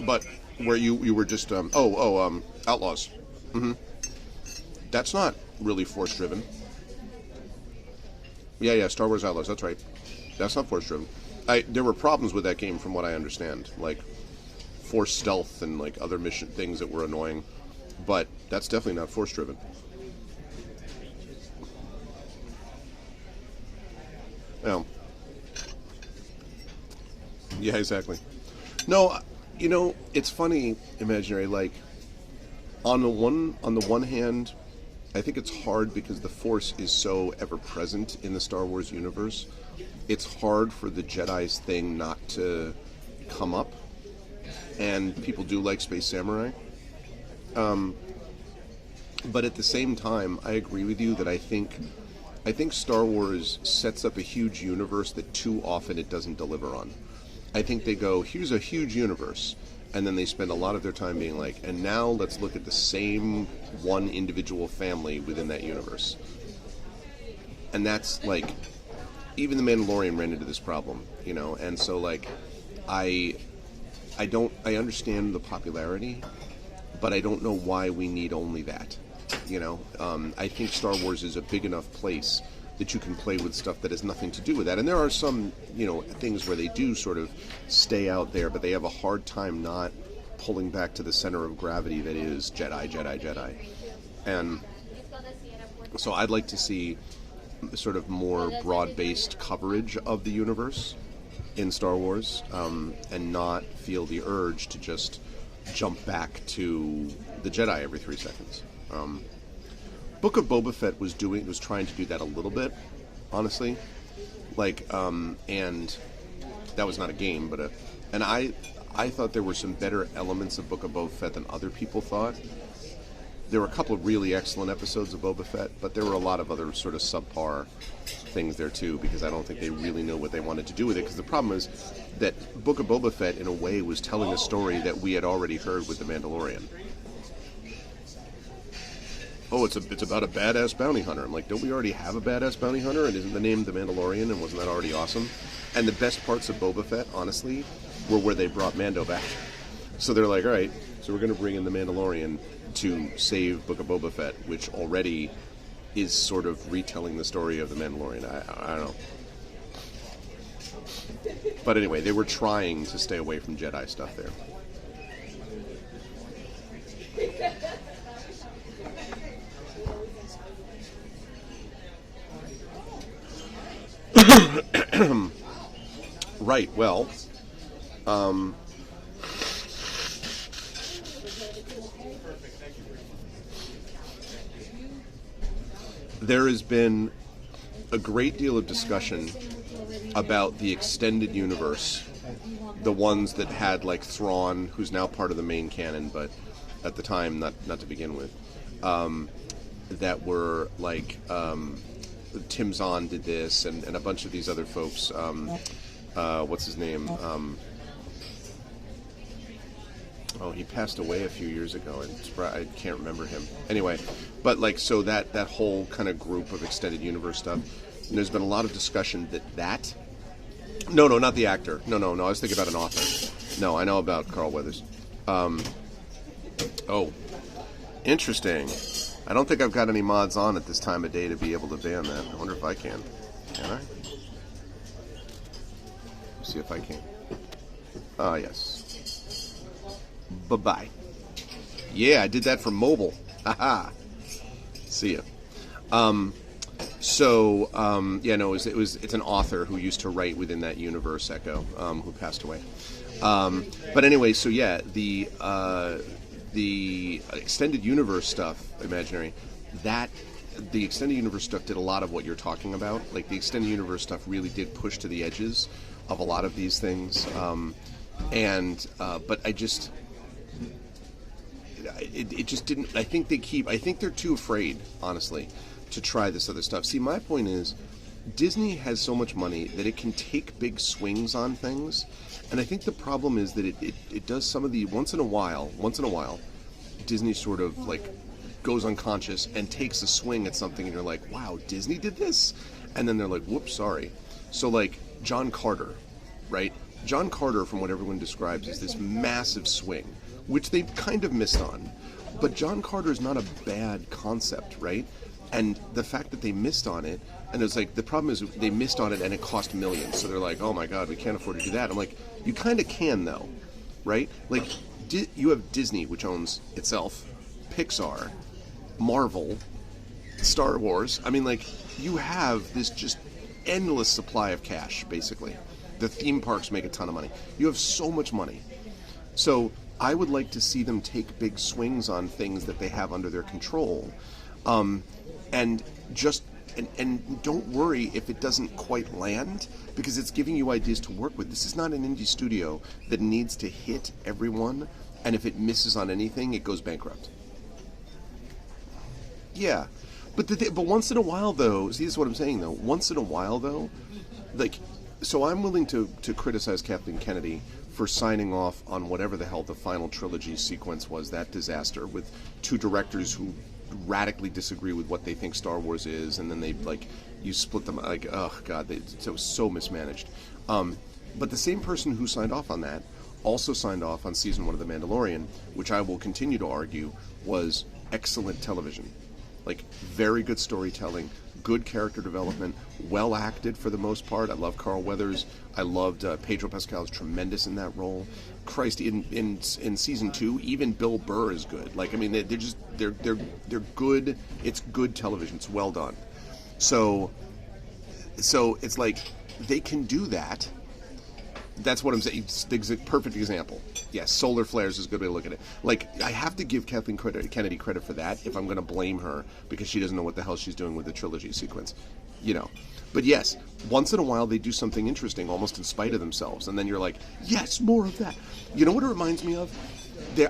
But where you were just Outlaws. Mm-hmm. That's not really force driven. Yeah, Star Wars Outlaws. That's right. That's not force driven. There were problems with that game, from what I understand, like force stealth and like other mission things that were annoying. But that's definitely not force driven. Yeah, exactly. No, it's funny, Imaginary. Like on the one hand, I think it's hard because the Force is so ever present in the Star Wars universe. It's hard for the Jedi's thing not to come up, and people do like Space Samurai. But at the same time, I agree with you that I think Star Wars sets up a huge universe that too often it doesn't deliver on. I think they go, here's a huge universe, and then they spend a lot of their time being like, and now let's look at the same one individual family within that universe. And that's like, even The Mandalorian ran into this problem, and so like, I understand the popularity, but I don't know why we need only that. I think Star Wars is a big enough place that you can play with stuff that has nothing to do with that. And there are some, things where they do sort of stay out there, but they have a hard time not pulling back to the center of gravity that is Jedi. And so I'd like to see sort of more broad-based coverage of the universe in Star Wars, and not feel the urge to just jump back to the Jedi every 3 seconds. Book of Boba Fett was trying to do that a little bit, honestly. Like, and that was not a game, and I thought there were some better elements of Book of Boba Fett than other people thought. There were a couple of really excellent episodes of Boba Fett, but there were a lot of other sort of subpar things there too, because I don't think they really know what they wanted to do with it. Because the problem is that Book of Boba Fett, in a way, was telling a story that we had already heard with The Mandalorian. Oh, it's about a badass bounty hunter. I'm like, don't we already have a badass bounty hunter? And isn't the name The Mandalorian? And wasn't that already awesome? And the best parts of Boba Fett, honestly, were where they brought Mando back. So they're like, all right, so we're going to bring in The Mandalorian to save Book of Boba Fett, which already is sort of retelling the story of The Mandalorian. I don't know. But anyway, they were trying to stay away from Jedi stuff there. Right, well, there has been a great deal of discussion about the extended universe, the ones that had like Thrawn, who's now part of the main canon, but at the time not to begin with, that were like Tim Zahn did this, and a bunch of these other folks. What's his name? He passed away a few years ago, and I can't remember him. Anyway, but like, so that whole kind of group of extended universe stuff, and there's been a lot of discussion that No, not the actor. No, I was thinking about an author. No, I know about Carl Weathers. Interesting. I don't think I've got any mods on at this time of day to be able to ban that. I wonder if I can. Can I? Let's see if I can. Yes. Bye-bye. Yeah, I did that for mobile. Haha. See ya. It's an author who used to write within that universe, Echo, who passed away. But anyway, so yeah, the extended universe stuff, Imaginary, the extended universe stuff did a lot of what you're talking about. Like, the extended universe stuff really did push to the edges of a lot of these things. But it just didn't. I think they're too afraid, honestly, to try this other stuff. See, my point is, Disney has so much money that it can take big swings on things, and I think the problem is that it does some of the once in a while, Disney sort of like goes unconscious and takes a swing at something, and you're like, wow, Disney did this, and then they're like, whoops, sorry. So like John Carter, right? John Carter, from what everyone describes, is this massive swing, which they kind of missed on. But John Carter is not a bad concept, right? And the fact that they missed on it, and it's like, the problem is they missed on it and it cost millions. So they're like, oh my God, we can't afford to do that. I'm like, you kind of can though, right? Like, you have Disney, which owns itself, Pixar, Marvel, Star Wars. I mean, like, you have this just endless supply of cash, basically. The theme parks make a ton of money. You have so much money. So I would like to see them take big swings on things that they have under their control. And don't worry if it doesn't quite land, because it's giving you ideas to work with. This is not an indie studio that needs to hit everyone, and if it misses on anything, it goes bankrupt. Yeah, but once in a while, though, see, this is what I'm saying, though. Once in a while, though, like, so I'm willing to criticize Kathleen Kennedy for signing off on whatever the hell the final trilogy sequence was, that disaster, with two directors who radically disagree with what they think Star Wars is, and then they, like, you split them, like, oh God, it was so mismanaged. But the same person who signed off on that also signed off on season 1 of The Mandalorian, which I will continue to argue was excellent television. Like, very good storytelling, good character development, well acted for the most part. I love Carl Weathers. I loved Pedro Pascal is tremendous in that role. Christ, in season 2, even Bill Burr is good. Like, I mean, they're good. It's good television. It's well done. So it's like they can do that. That's what I'm saying. It's the perfect example. Yes, solar flares is a good way to look at it. Like, I have to give Kathleen Kennedy credit for that if I'm going to blame her because she doesn't know what the hell she's doing with the trilogy sequence. You know. But yes, once in a while they do something interesting almost in spite of themselves. And then you're like, yes, more of that. You know what it reminds me of?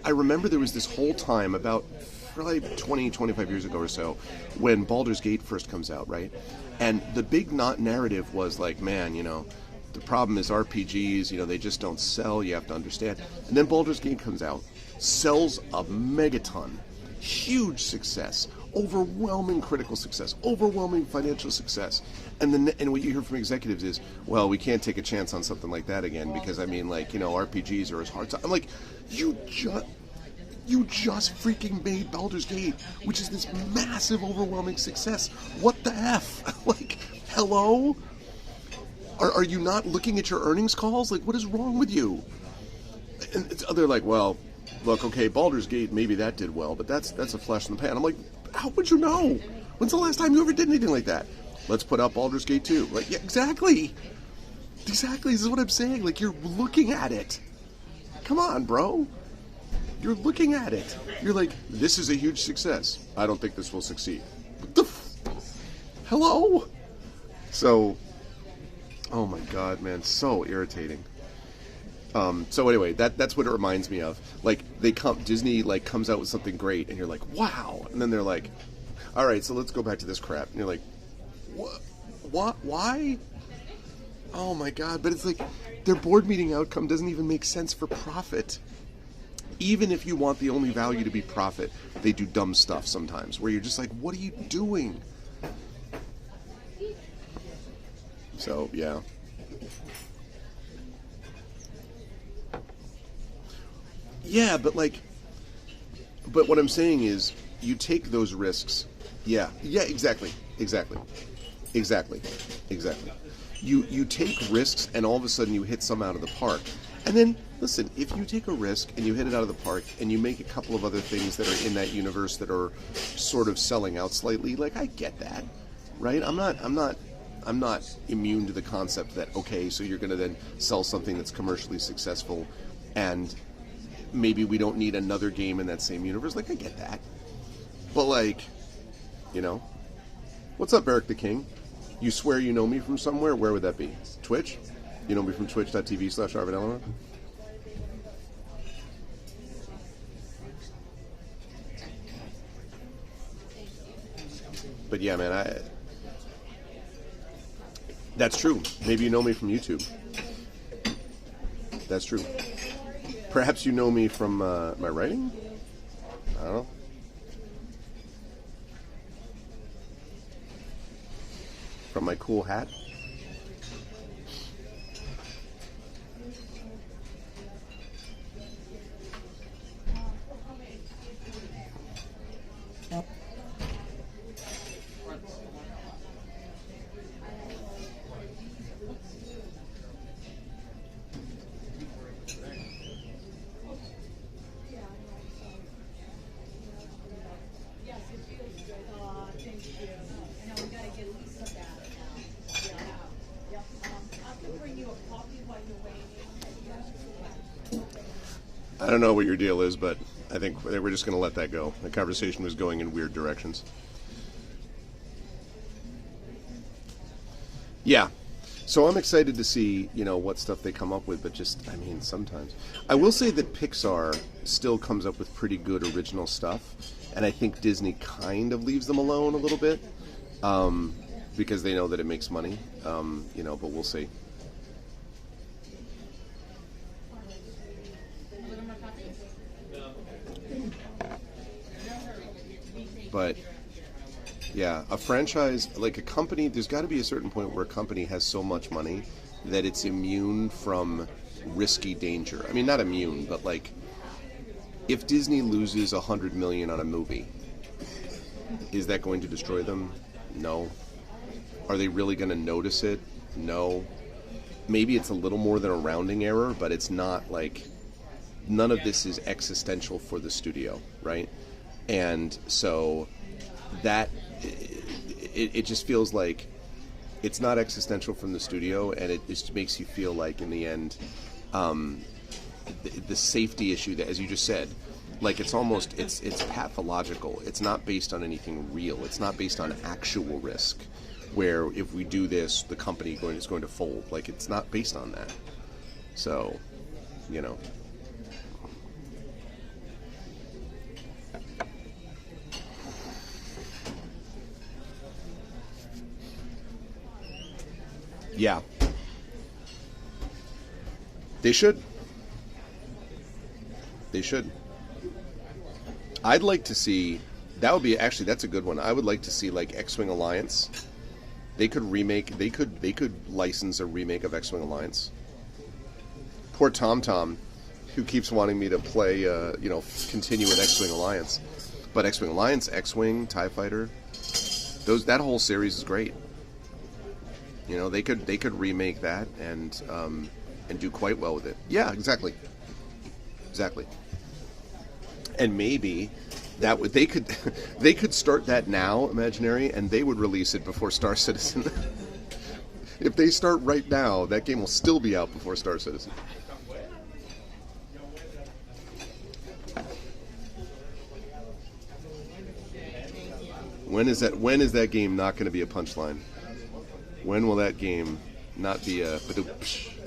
I remember there was this whole time about probably 20, 25 years ago or so when Baldur's Gate first comes out, right? And the big narrative was like, man, you know, the problem is RPGs, you know, they just don't sell. You have to understand. And then Baldur's Gate comes out, sells a megaton, huge success, overwhelming critical success, overwhelming financial success. And what you hear from executives is, well, we can't take a chance on something like that again because, I mean, like, you know, RPGs are as hard. I'm like, you just freaking made Baldur's Gate, which is this massive, overwhelming success. What the F? Like, hello? Are you not looking at your earnings calls? Like, what is wrong with you? And they're like, well, look, okay, Baldur's Gate, maybe that did well, but that's a flash in the pan. I'm like, how would you know? When's the last time you ever did anything like that? Let's put out Baldur's Gate 2. Like, yeah, exactly. Exactly, this is what I'm saying. Like, you're looking at it. Come on, bro. You're looking at it. You're like, this is a huge success. I don't think this will succeed. What the hello? So, oh my God, man, so irritating. So anyway, that's what it reminds me of. Like, Disney like comes out with something great, and you're like, wow, and then they're like, all right, so let's go back to this crap, and you're like, what, why? Oh my God, but it's like their board meeting outcome doesn't even make sense for profit. Even if you want the only value to be profit, they do dumb stuff sometimes where you're just like, what are you doing? So, yeah. Yeah, but what I'm saying is, you take those risks. Yeah, exactly. You take risks, and all of a sudden you hit some out of the park. And then, listen, if you take a risk and you hit it out of the park, and you make a couple of other things that are in that universe that are sort of selling out slightly, like, I get that, right? I'm not immune to the concept that, okay, so you're going to then sell something that's commercially successful, and maybe we don't need another game in that same universe. Like, I get that. But, like, you know, what's up, Eric the King? You swear you know me from somewhere? Where would that be? Twitch? You know me from twitch.tv/ArvinEleanor? But yeah, man, that's true. Maybe you know me from YouTube. That's true. Perhaps you know me from my writing? I don't know. From my cool hat? I don't know what your deal is, but I think we're just going to let that go. The conversation was going in weird directions. Yeah. So I'm excited to see, what stuff they come up with, but sometimes. I will say that Pixar still comes up with pretty good original stuff, and I think Disney kind of leaves them alone a little bit, because they know that it makes money, but we'll see. But yeah, a franchise, like a company, there's got to be a certain point where a company has so much money that it's immune from risky danger. I mean, not immune, but like, if Disney loses $100 million on a movie, is that going to destroy them? No. Are they really going to notice it? No. Maybe it's a little more than a rounding error, but it's not like, none of this is existential for the studio, right? And so that it just feels like it's not existential from the studio, and it just makes you feel like in the end, the safety issue that, as you just said, like it's almost it's pathological. It's not based on anything real. It's not based on actual risk, where if we do this, the company is going to fold. Like it's not based on that. So, Yeah. They should. They should. I'd like to see, that would be, actually, that's a good one. I would like to see, like, X-Wing Alliance. They could license a remake of X-Wing Alliance. Poor TomTom, who keeps wanting me to play, continue with X-Wing Alliance. But X-Wing Alliance, X-Wing, TIE Fighter, that whole series is great. They could remake that and do quite well with it. Yeah, exactly. And maybe they could start that now, Imaginary, and they would release it before Star Citizen. If they start right now, that game will still be out before Star Citizen. When is that game not going to be a punchline? When will that game not be a ba-doop-psh?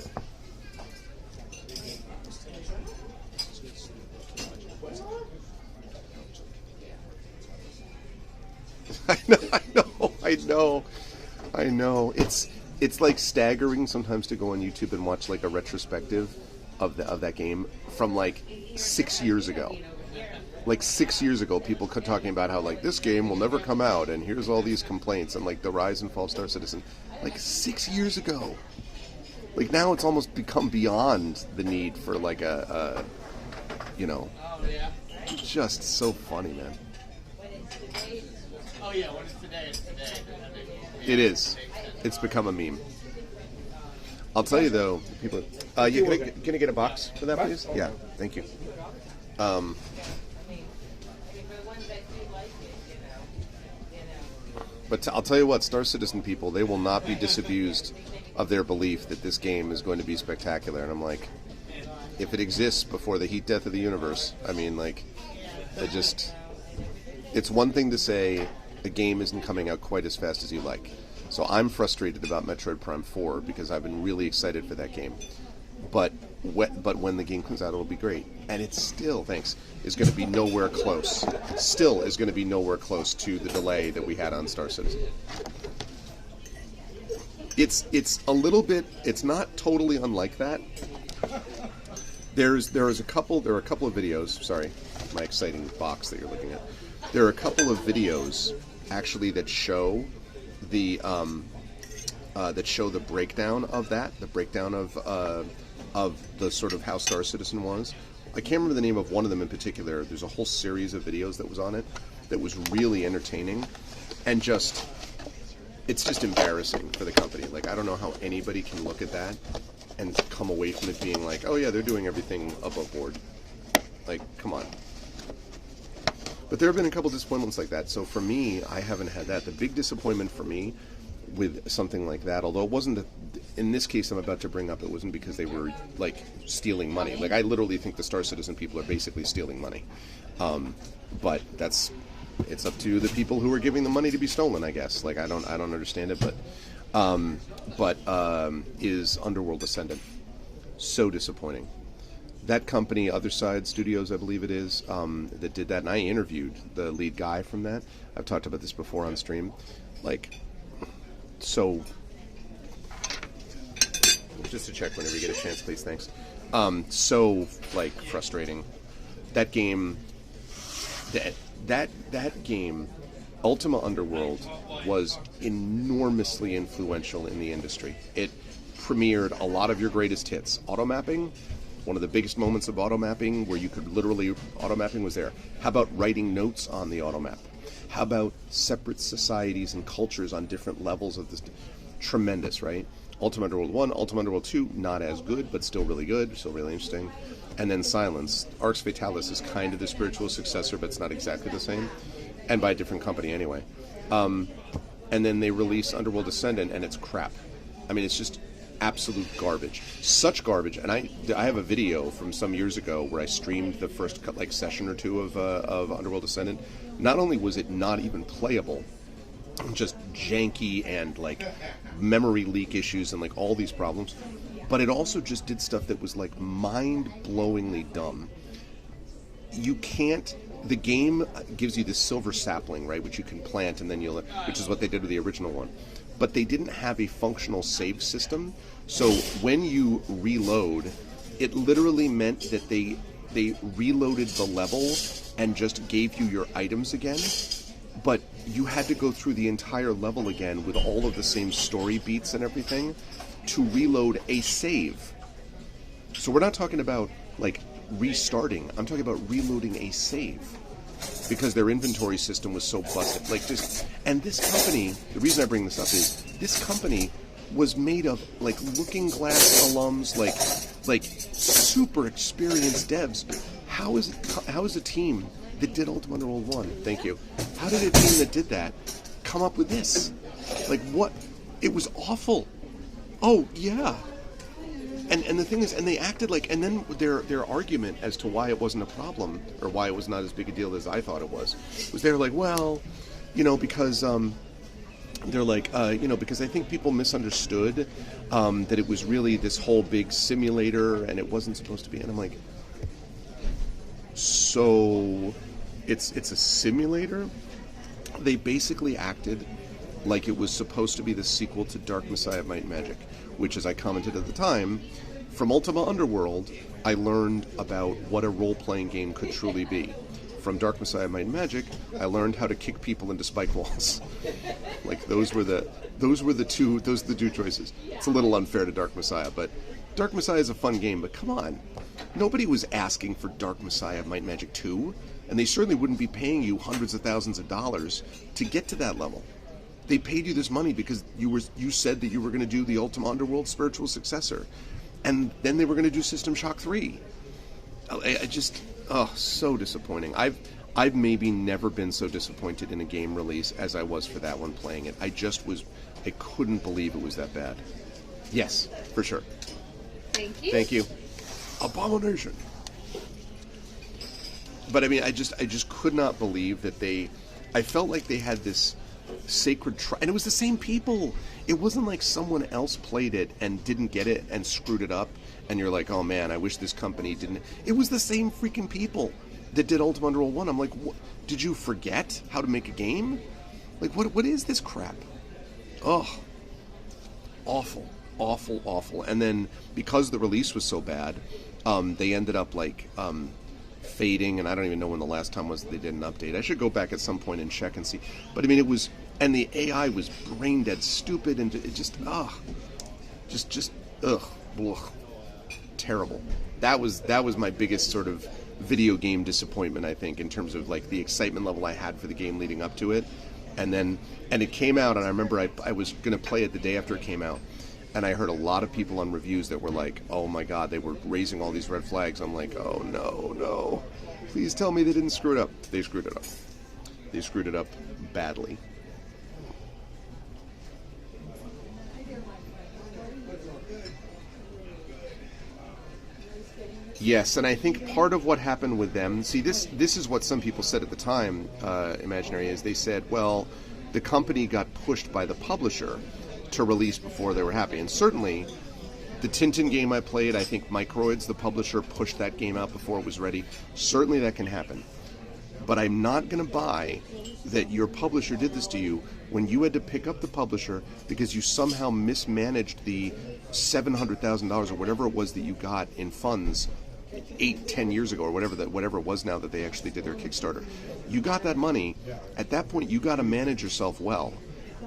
I know. It's like staggering sometimes to go on YouTube and watch like a retrospective of that game from like 6 years ago. Like 6 years ago, people talking about how like this game will never come out, and here's all these complaints, and like the rise and fall of Star Citizen, like 6 years ago. Like now, it's almost become beyond the need for like just so funny, man.
Oh yeah, when it's today, it's today.
It is. It's become a meme. I'll tell you though, people. Can I get a box for that, please? Yeah, thank you. But I'll tell you what, Star Citizen people, they will not be disabused of their belief that this game is going to be spectacular. And I'm like, if it exists before the heat death of the universe, I mean, like, it's one thing to say a game isn't coming out quite as fast as you like. So I'm frustrated about Metroid Prime 4 because I've been really excited for that game. but when the game comes out, it'll be great. And it's still, is going to be nowhere close. Still is going to be nowhere close to the delay that we had on Star Citizen. It's a little bit. It's not totally unlike that. There are a couple of videos. Sorry, my exciting box that you're looking at. There are a couple of videos actually that show the breakdown of that, the breakdown of the sort of how Star Citizen was. I can't remember the name of one of them in particular. There's a whole series of videos that was on it that was really entertaining, and it's just embarrassing for the company. Like, I don't know how anybody can look at that and come away from it being like, oh yeah, they're doing everything above board. Like, come on. But there have been a couple disappointments like that. So for me, I haven't had that. The big disappointment for me with something like that, although it wasn't, in this case I'm about to bring up, it wasn't because they were, like, stealing money. Like, I literally think the Star Citizen people are basically stealing money. But it's up to the people who are giving the money to be stolen, I guess. Like, I don't understand it, but is Underworld Ascendant. So disappointing. That company, Other Side Studios, I believe it is, that did that, and I interviewed the lead guy from that. I've talked about this before on stream. Like, so, just to check whenever you get a chance, please, thanks. So, like, frustrating. That game, that game, Ultima Underworld, was enormously influential in the industry. It premiered a lot of your greatest hits. Automapping, one of the biggest moments of automapping where you could literally, automapping was there. How about writing notes on the automap? How about separate societies and cultures on different levels of this? Tremendous, right? Ultima Underworld 1, Ultima Underworld 2, not as good, but still really good, still really interesting. And then Silence. Arx Fatalis is kind of the spiritual successor, but it's not exactly the same. And by a different company anyway. And then they release Underworld Ascendant, and it's crap. I mean, it's just absolute garbage. Such garbage. And I have a video from some years ago where I streamed the first session or two of Underworld Ascendant. Not only was it not even playable, just janky and like memory leak issues and like all these problems, but it also just did stuff that was like mind-blowingly dumb. You can't. The game gives you this silver sapling, right, which you can plant, and then which is what they did with the original one. But they didn't have a functional save system, so when you reload, it literally meant that they reloaded the level and just gave you your items again, but you had to go through the entire level again with all of the same story beats and everything to reload a save. So we're not talking about, like, restarting. I'm talking about reloading a save because their inventory system was so busted. Like, just, and this company, the reason I bring this up is this company was made of like Looking Glass alums, like super experienced devs. How is a team that did Ultima Underworld 1, thank you, how did a team that did that come up with this? Like, what? It was awful. Oh yeah. And the thing is, and they acted like, and then their argument as to why it wasn't a problem, or why it was not as big a deal as I thought it was they were like, well, because they're like, because I think people misunderstood that it was really this whole big simulator, and it wasn't supposed to be. And I'm like, so it's a simulator? They basically acted like it was supposed to be the sequel to Dark Messiah of Might and Magic, which, as I commented at the time, from Ultima Underworld, I learned about what a role-playing game could truly be. From Dark Messiah of Might and Magic, I learned how to kick people into spike walls. Like, those were the two choices. It's a little unfair to Dark Messiah, but Dark Messiah is a fun game, but come on. Nobody was asking for Dark Messiah of Might and Magic 2, and they certainly wouldn't be paying you hundreds of thousands of dollars to get to that level. They paid you this money because you said that you were going to do the Ultima Underworld spiritual successor, and then they were going to do System Shock 3. I just, so disappointing. I've maybe never been so disappointed in a game release as I was for that one playing it. I couldn't believe it was that bad. Yes, for sure.
Thank you.
Thank you. Abomination. But I mean, I just could not believe that I felt like they had this sacred and it was the same people. It wasn't like someone else played it and didn't get it and screwed it up and you're like, oh man, I wish this company didn't. It was the same freaking people that did Ultima Underworld 1. I'm like, did you forget how to make a game? Like, what is this crap? Ugh. Awful. Awful, awful. And then, because the release was so bad, they ended up, like, fading, and I don't even know when the last time was that they did an update. I should go back at some point and check and see. But, I mean, it was... And the AI was brain dead stupid, and it just, ugh. Terrible. That was my biggest sort of video game disappointment, I think, in terms of, like, the excitement level I had for the game leading up to it. And it came out, and I remember I was going to play it the day after it came out, and I heard a lot of people on reviews that were like, oh my god, they were raising all these red flags. I'm like, oh no. Please tell me they didn't screw it up. They screwed it up. They screwed it up badly. Yes, and I think part of what happened with them, see, this is what some people said at the time, Imaginary, is they said, well, the company got pushed by the publisher to release before they were happy. And certainly, the Tintin game I played, I think Microids, the publisher, pushed that game out before it was ready. Certainly that can happen. But I'm not going to buy that your publisher did this to you when you had to pick up the publisher because you somehow mismanaged the $700,000 or whatever it was that you got in funds 8-10 years ago, or whatever it was now that they actually did their Kickstarter. You got that money. At that point, you got to manage yourself well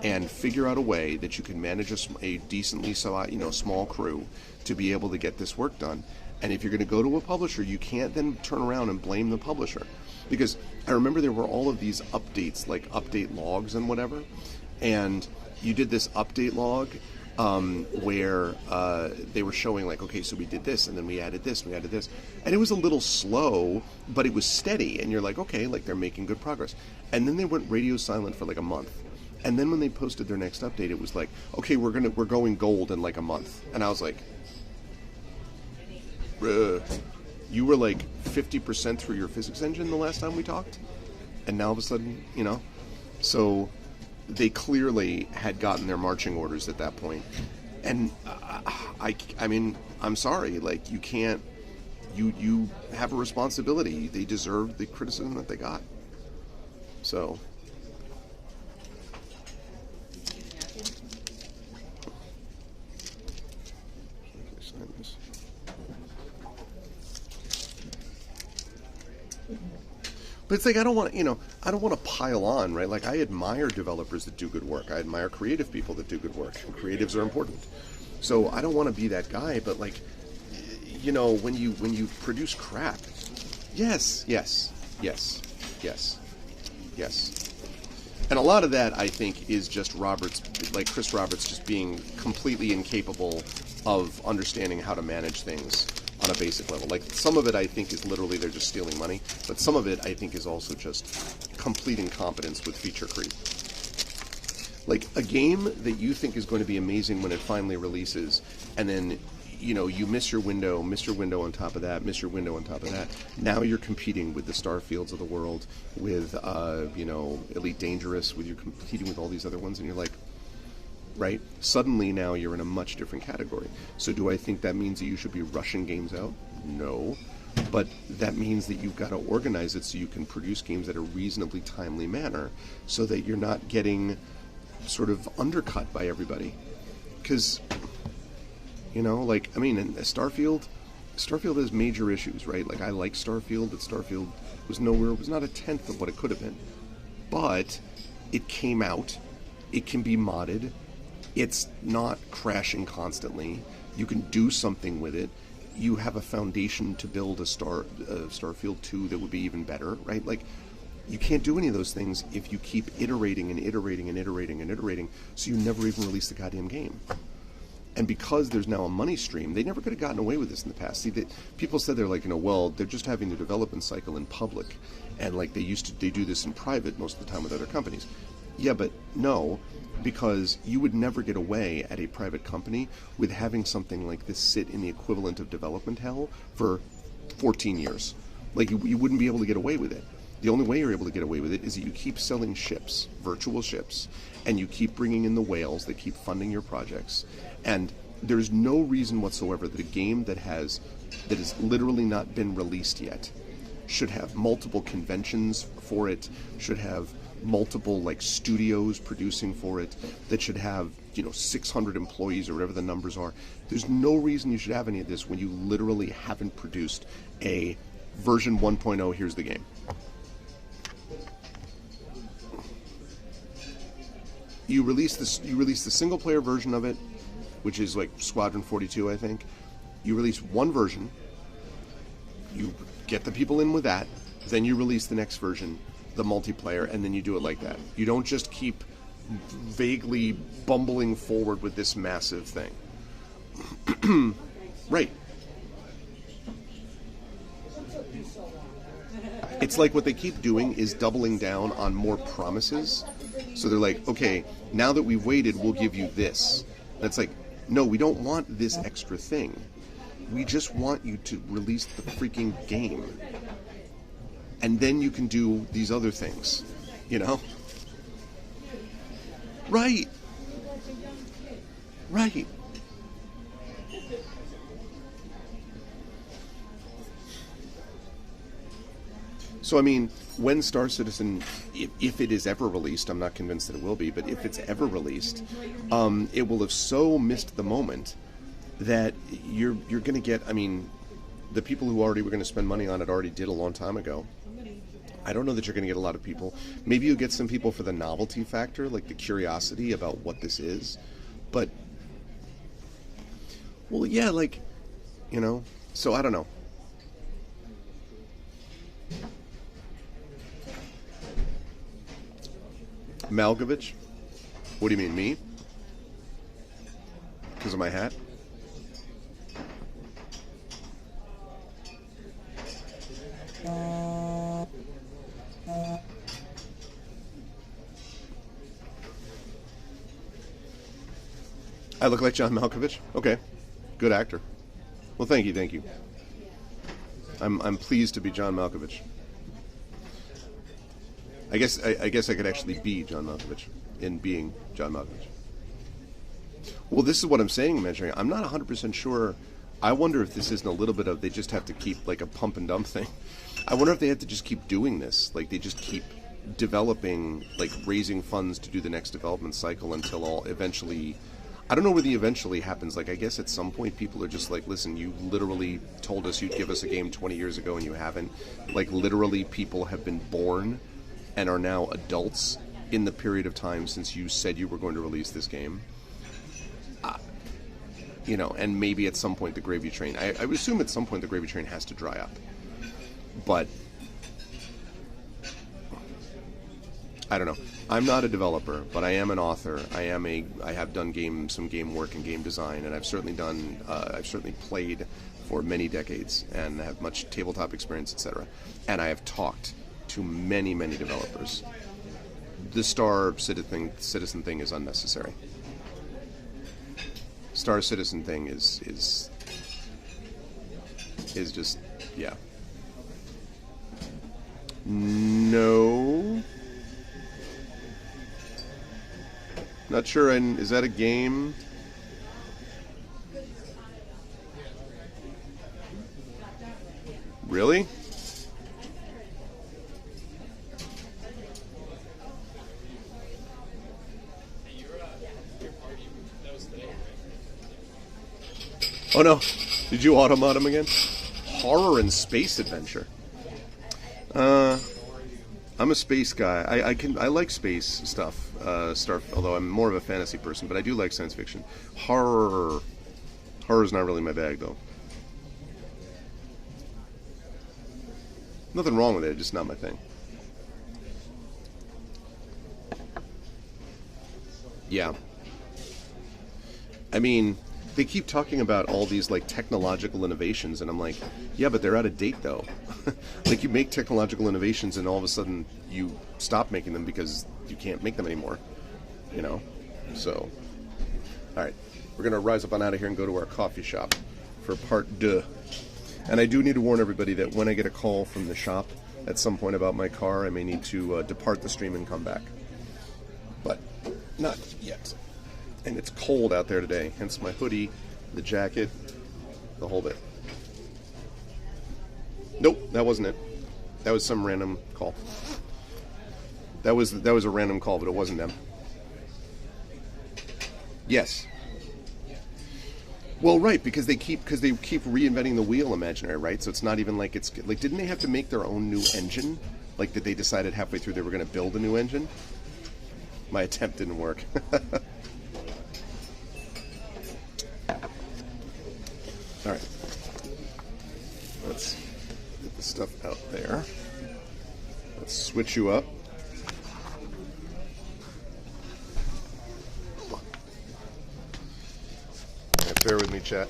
and figure out a way that you can manage a decently small crew to be able to get this work done. And if you're going to go to a publisher, you can't then turn around and blame the publisher. Because I remember there were all of these updates, like update logs and whatever, and you did this update log where they were showing, like, okay, so we did this, and then we added this, and it was a little slow, but it was steady, and you're like, okay, like, they're making good progress. And then they went radio silent for like a month, and then when they posted their next update, it was like, okay, we're going gold in like a month, and I was like, you were like 50% through your physics engine the last time we talked, and now all of a sudden, so they clearly had gotten their marching orders at that point. And I mean, I'm sorry, like, you can't, you have a responsibility. They deserve the criticism that they got. So. But it's like, I don't want to pile on, right? Like, I admire developers that do good work. I admire creative people that do good work. And creatives are important. So I don't want to be that guy, but, like, when you produce crap, yes. And a lot of that, I think, is just Chris Roberts just being completely incapable of understanding how to manage things on a basic level. Like, some of it, I think, is literally they're just stealing money, but some of it, I think, is also just complete incompetence with feature creep. Like, a game that you think is going to be amazing when it finally releases, and then, you miss your window on top of that, now you're competing with the Starfields of the world, with, Elite Dangerous, you're competing with all these other ones, and you're like, right? Suddenly now you're in a much different category. So do I think that means that you should be rushing games out? No. But that means that you've got to organize it so you can produce games at a reasonably timely manner so that you're not getting sort of undercut by everybody. Because, Starfield has major issues, right? Like, I like Starfield, but Starfield was not a tenth of what it could have been. But it came out. It can be modded. It's not crashing constantly. You can do something with it. You have a foundation to build a Starfield 2 that would be even better, right? Like, you can't do any of those things if you keep iterating, so you never even release the goddamn game. And because there's now a money stream, they never could have gotten away with this in the past. See, people said they're like, well, they're just having their development cycle in public, and like they do this in private most of the time with other companies. Yeah, but no, because you would never get away at a private company with having something like this sit in the equivalent of development hell for 14 years. Like, you wouldn't be able to get away with it. The only way you're able to get away with it is that you keep selling ships, virtual ships, and you keep bringing in the whales that keep funding your projects. And there's no reason whatsoever that a game that has literally not been released yet should have multiple conventions for it, should have multiple like studios producing for it, that should have 600 employees or whatever the numbers are. There's no reason you should have any of this when you literally haven't produced a version 1.0. Here's the game. You release the single player version of it, which is like Squadron 42, I think. You release one version, you get the people in with that, then you release the next version, the multiplayer, and then you do it like that. You don't just keep vaguely bumbling forward with this massive thing. Right. It's like what they keep doing is doubling down on more promises. So they're like, okay, now that we've waited, we'll give you this. That's like, no, we don't want this extra thing. We just want you to release the freaking game. And then you can do these other things, Right. Right. So, I mean, when Star Citizen, if it is ever released, I'm not convinced that it will be, but if it's ever released, it will have so missed the moment that you're going to get, I mean, the people who already were going to spend money on it already did a long time ago. I don't know that you're going to get a lot of people. Maybe you'll get some people for the novelty factor, like the curiosity about what this is. But, well, yeah, like, so I don't know. Malkovich? What do you mean, me? Because of my hat? I look like John Malkovich? Okay. Good actor. Well, thank you. I'm pleased to be John Malkovich. I guess I could actually be John Malkovich in being John Malkovich. Well, this is what I'm saying, mentioning. I'm not 100% sure. I wonder if this isn't a little bit of they just have to keep like a pump and dump thing. I wonder if they have to just keep doing this. Like they just keep developing, like raising funds to do the next development cycle until all eventually. I don't know where the eventually happens. Like I guess at some point people are just like, listen, you literally told us you'd give us a game 20 years ago and you haven't. Like literally people have been born and are now adults in the period of time since you said you were going to release this game. And maybe at some point the gravy train. I would assume at some point the gravy train has to dry up. But I don't know. I'm not a developer, but I am an author. I have done some game work and game design, and I've certainly played for many decades and have much tabletop experience, etc. And I have talked to many, many developers. The Star Citizen thing is unnecessary. Star Citizen thing is just, yeah. No. Not sure, is that a game? Really? Oh no, did you automod him again? Horror and space adventure. I'm a space guy. I like space stuff. Although I'm more of a fantasy person, but I do like science fiction. Horror's not really my bag though. Nothing wrong with it, just not my thing. Yeah. I mean, they keep talking about all these like technological innovations, and I'm like, yeah, but they're out of date though. Like you make technological innovations, and all of a sudden you stop making them because you can't make them anymore. So, all right, we're gonna rise up on out of here and go to our coffee shop for part 2. And I do need to warn everybody that when I get a call from the shop at some point about my car, I may need to depart the stream and come back. But not yet. And it's cold out there today, hence my hoodie the jacket, the whole bit. Nope, that wasn't it. That was some random call. That was a random call, but it wasn't them. Yes. Well, right, because they keep reinventing the wheel imaginary, right? So it's not even like it's like, didn't they have to make their own new engine? Like, that they decided halfway through they were going to build a new engine? My attempt didn't work. All right. Let's get the stuff out there. Let's switch you up. Bear with me, chat.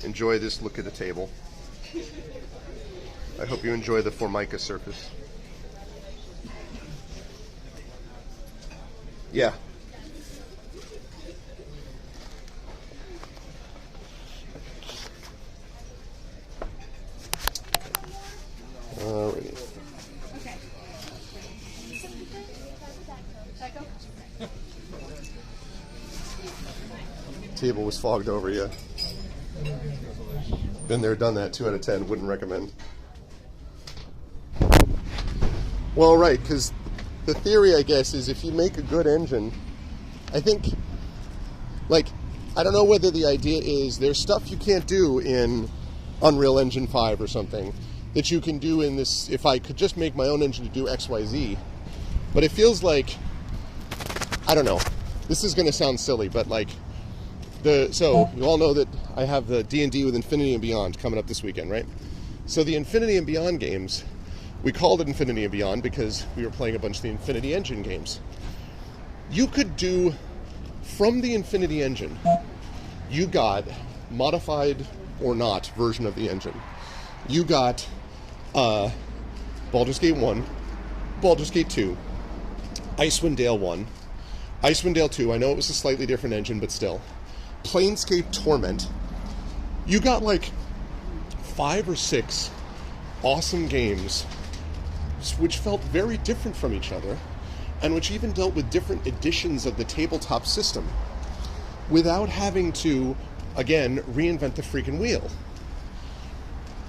Enjoy this look at the table. I hope you enjoy the Formica surface. Yeah. Alrighty.
Okay. Psycho?
Table was fogged over, yeah. Been there, done that. 2 out of 10. Wouldn't recommend. Well, right, because the theory, I guess, is if you make a good engine, I think, like, I don't know whether the idea is there's stuff you can't do in Unreal Engine 5 or something that you can do in this, if I could just make my own engine to do X, Y, Z. But it feels like, I don't know, this is going to sound silly, but like, so you all know that I have the D&D with Infinity and Beyond coming up this weekend, right? So the Infinity and Beyond games, we called it Infinity and Beyond because we were playing a bunch of the Infinity Engine games. You could do, from the Infinity Engine, you got modified or not version of the engine. You got Baldur's Gate 1, Baldur's Gate 2, Icewind Dale 1, Icewind Dale 2, I know it was a slightly different engine, but still. Planescape Torment. You got like 5 or 6 awesome games which felt very different from each other and which even dealt with different editions of the tabletop system without having to, again, reinvent the freaking wheel.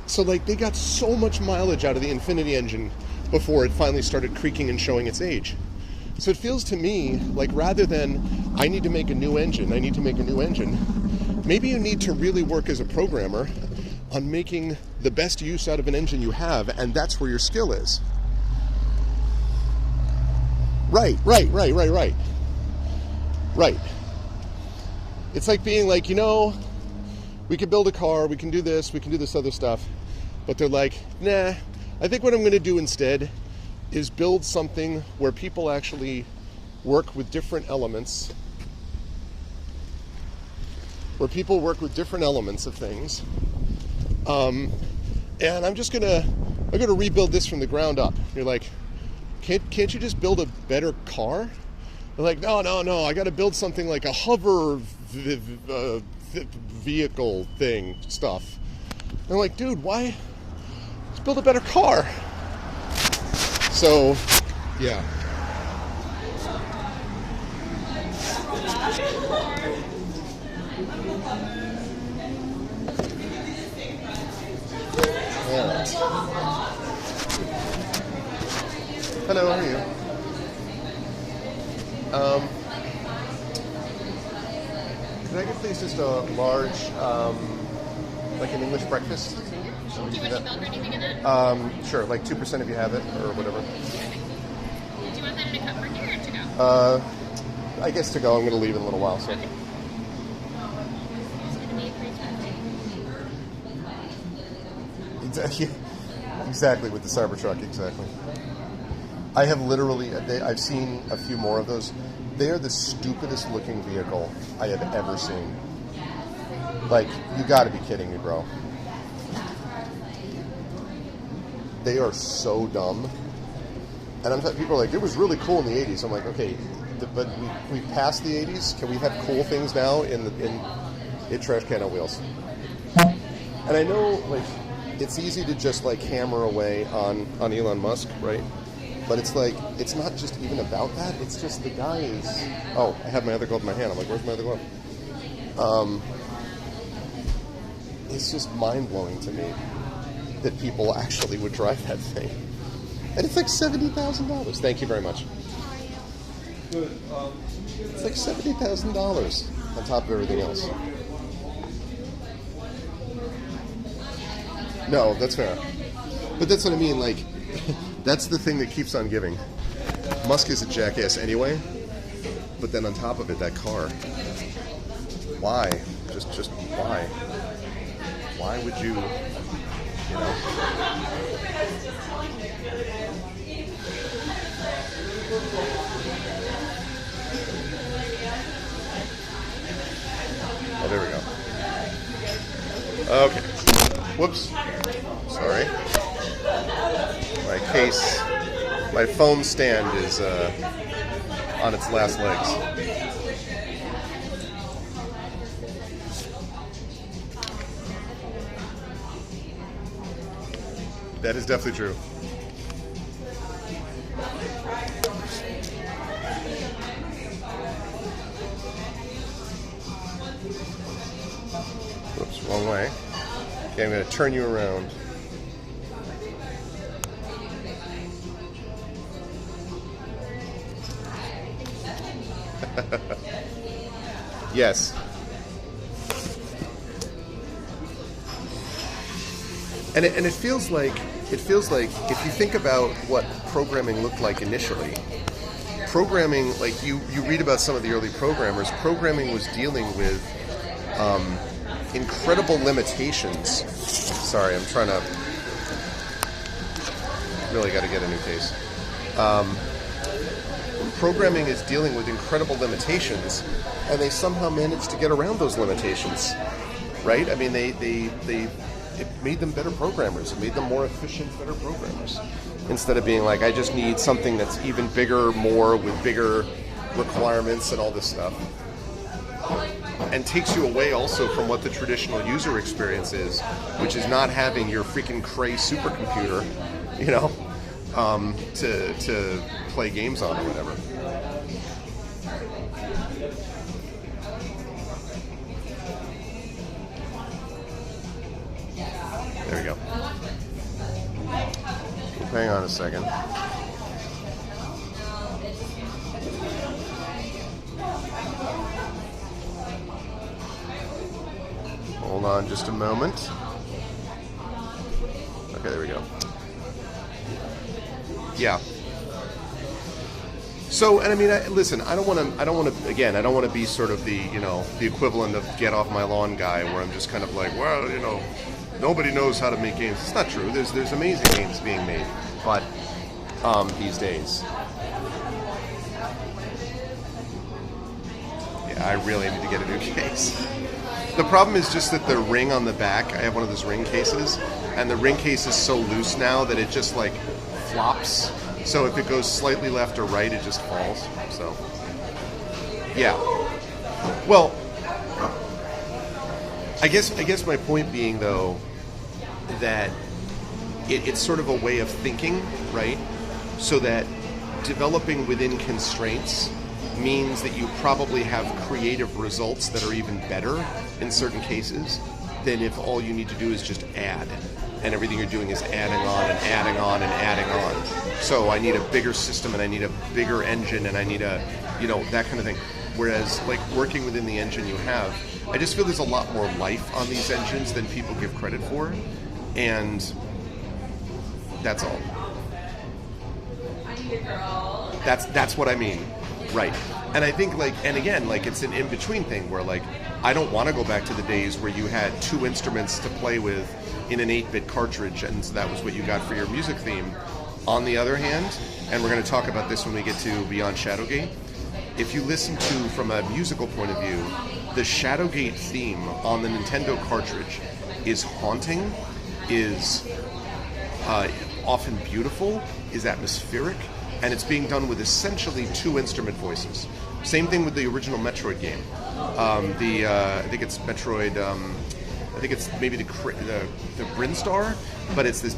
So like they got so much mileage out of the Infinity Engine before it finally started creaking and showing its age. So it feels to me like rather than I need to make a new engine, maybe you need to really work as a programmer on making the best use out of an engine you have, and that's where your skill is. Right. It's like being like, we can build a car, we can do this other stuff, but they're like, nah, I think what I'm going to do instead is build something where people actually work with different elements, of things, and I'm gonna rebuild this from the ground up. You're like, can't you just build a better car? They're like, no, I got to build something like a hover vehicle thing stuff. And I'm like, dude, why? Let's build a better car. So, yeah. All right. Hello, how are you? Could I get please just a large, like an English breakfast?
Do you want any milk or anything in that?
Sure, like 2% if you have it, or whatever.
Do you want that in a cup for here or to go?
I guess to go. I'm going to leave in a little while, so.
Okay. It's going to be
Exactly, with the Cybertruck, exactly. I have literally, I've seen a few more of those. They are the stupidest looking vehicle I have ever seen. Like, you gotta be kidding me, bro. They are so dumb. And I'm people are like, it was really cool in the 80s. I'm like, okay, but we passed the 80s. Can we have cool things now in trash can on wheels? And I know, like, it's easy to just like hammer away on Elon Musk, right? But it's like, it's not just even about that. It's just the guy is. Oh, I have my other glove in my hand. I'm like, where's my other glove? it's just mind-blowing to me that people actually would drive that thing. And it's like $70,000. Thank you very much. It's like $70,000 on top of everything else. No, that's fair. But that's what I mean, like, that's the thing that keeps on giving. Musk is a jackass anyway, but then on top of it, that car. Why? Just why? Why would you, you know? Oh, there we go. Okay. Whoops. Sorry. My case, my phone stand is on its last legs. That is definitely true. Whoops, wrong way. Okay, I'm going to turn you around. Yes. And it feels like if you think about what programming looked like initially, programming, like you read about some of the early programmers, programming was dealing with incredible limitations. Sorry, I'm trying to really got to get a new case. Programming is dealing with incredible limitations, and they somehow managed to get around those limitations, right? I mean, it made them better programmers. It made them more efficient, better programmers. Instead of being like, I just need something that's even bigger, more with bigger requirements and all this stuff. And takes you away also from what the traditional user experience is, which is not having your freaking cray supercomputer, you know, to play games on or whatever. There we go. Hang on a second. Hold on just a moment. Okay, there we go. Yeah. So, and I mean, listen, I don't want to be sort of the, you know, the equivalent of get off my lawn guy, where I'm just kind of like, well, you know, nobody knows how to make games. It's not true. There's amazing games being made, but these days, yeah, I really need to get a new case. The problem is just that the ring on the back, I have one of those ring cases, and the ring case is so loose now that it just like flops. So if it goes slightly left or right, it just falls. So, yeah. Well, I guess my point being, though, that it's sort of a way of thinking, right? So that developing within constraints means that you probably have creative results that are even better in certain cases than if all you need to do is just add. And everything you're doing is adding on and adding on and adding on. So I need a bigger system, and I need a bigger engine, and I need a, you know, that kind of thing. Whereas, like, working within the engine you have, I just feel there's a lot more life on these engines than people give credit for. And that's all. That's what I mean. Right. And I think, like, and again, like, it's an in-between thing where, like, I don't want to go back to the days where you had two instruments to play with in an 8-bit cartridge, and so that was what you got for your music theme. On the other hand, and we're going to talk about this when we get to Beyond Shadowgate, if you listen to, from a musical point of view, the Shadowgate theme on the Nintendo cartridge is haunting, is often beautiful, is atmospheric, and it's being done with essentially two instrument voices. Same thing with the original Metroid game. I think it's Metroid. I think it's maybe the Brinstar, but it's this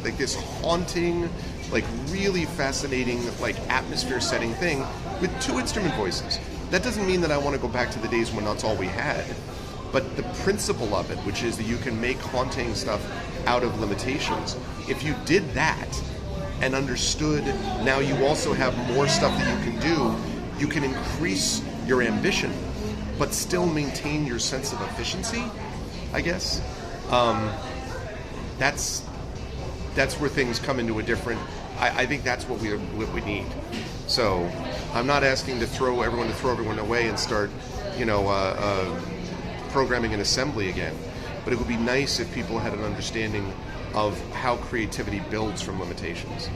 like this haunting, like really fascinating, like atmosphere-setting thing with two instrument voices. That doesn't mean that I want to go back to the days when that's all we had.
But the principle of it, which is that you can make haunting stuff out of limitations, if you did that and understood now you also have more stuff that you can do, you can increase your ambition, but still maintain your sense of efficiency, I guess. That's where things come into a different. I think that's what we need. So I'm not asking to throw everyone away and start, programming and assembly again. But it would be nice if people had an understanding of how creativity builds from limitations.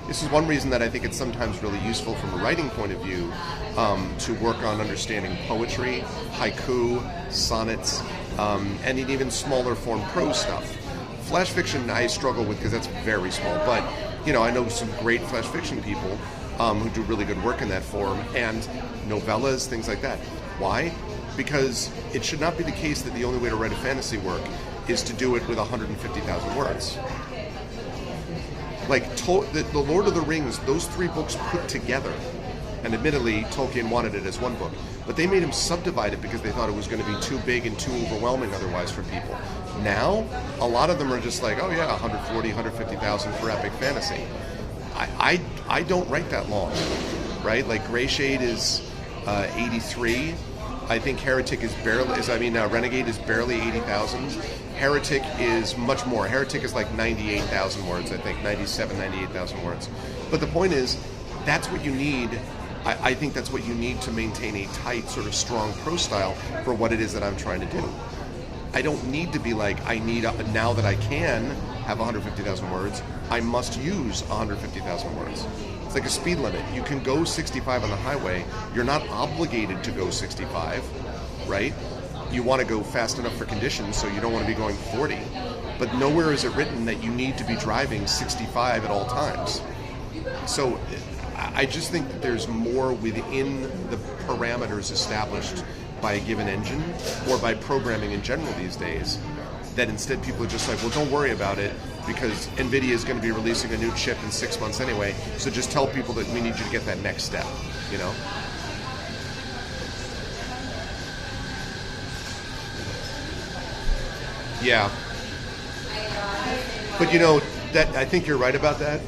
This is one reason that I think it's sometimes really useful from a writing point of view to work on understanding poetry, haiku, sonnets, and even smaller form prose stuff. Flash fiction I struggle with because that's very small, but I know some great flash fiction people who do really good work in that form, and novellas, things like that. Why? Because it should not be the case that the only way to write a fantasy work is to do it with 150,000 words. Like the Lord of the Rings, those 3 books put together, and admittedly Tolkien wanted it as one book, but they made him subdivide it because they thought it was going to be too big and too overwhelming otherwise for people. Now, a lot of them are just like, oh yeah, 140, 150,000 for epic fantasy. I don't write that long, right? Like Greyshade is 83. I think Renegade is barely 80,000. Heretic is much more. Heretic is like 98,000 words, I think, 98,000 words. But the point is, that's what you need. I think that's what you need to maintain a tight, sort of strong prose style for what it is that I'm trying to do. I don't need to be like, now that I can have 150,000 words, I must use 150,000 words. It's like a speed limit. You can go 65 on the highway. You're not obligated to go 65, right? You want to go fast enough for conditions, so you don't want to be going 40. But nowhere is it written that you need to be driving 65 at all times. So I just think that there's more within the parameters established by a given engine or by programming in general these days, that instead people are just like, well, don't worry about it because NVIDIA is going to be releasing a new chip in 6 months anyway, so just tell people that we need you to get that next step, Yeah. But that I think you're right about that.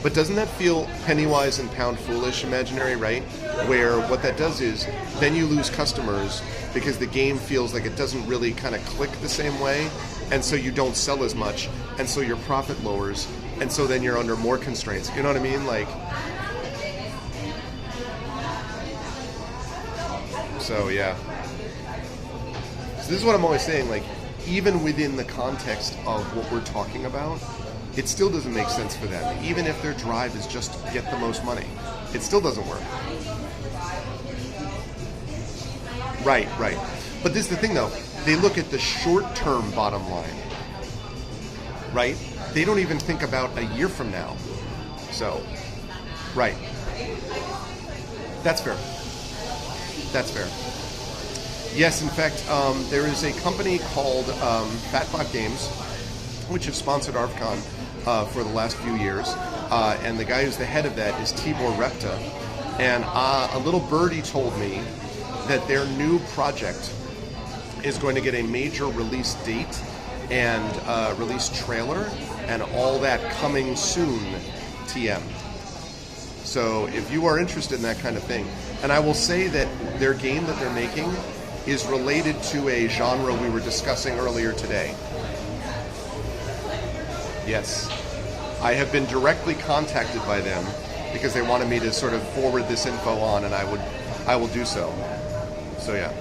But doesn't that feel penny-wise and pound-foolish imaginary, right? Where what that does is then you lose customers because the game feels like it doesn't really kind of click the same way, and so you don't sell as much, and so your profit lowers, and so then you're under more constraints. You know what I mean? So yeah. So this is what I'm always saying, even within the context of what we're talking about, it still doesn't make sense for them. Even if their drive is just to get the most money, it still doesn't work. Right. But this is the thing, though. They look at the short-term bottom line, right? They don't even think about a year from now. So, right. That's fair. Yes, in fact, there is a company called Fatbot Games, which have sponsored ArfCon for the last few years, and the guy who's the head of that is Tibor Repta, and a little birdie told me that their new project is going to get a major release date and release trailer and all that coming soon, TM. So if you are interested in that kind of thing, and I will say that their game that they're making is related to a genre we were discussing earlier today. Yes. I have been directly contacted by them because they wanted me to sort of forward this info on, and I will do so. So yeah.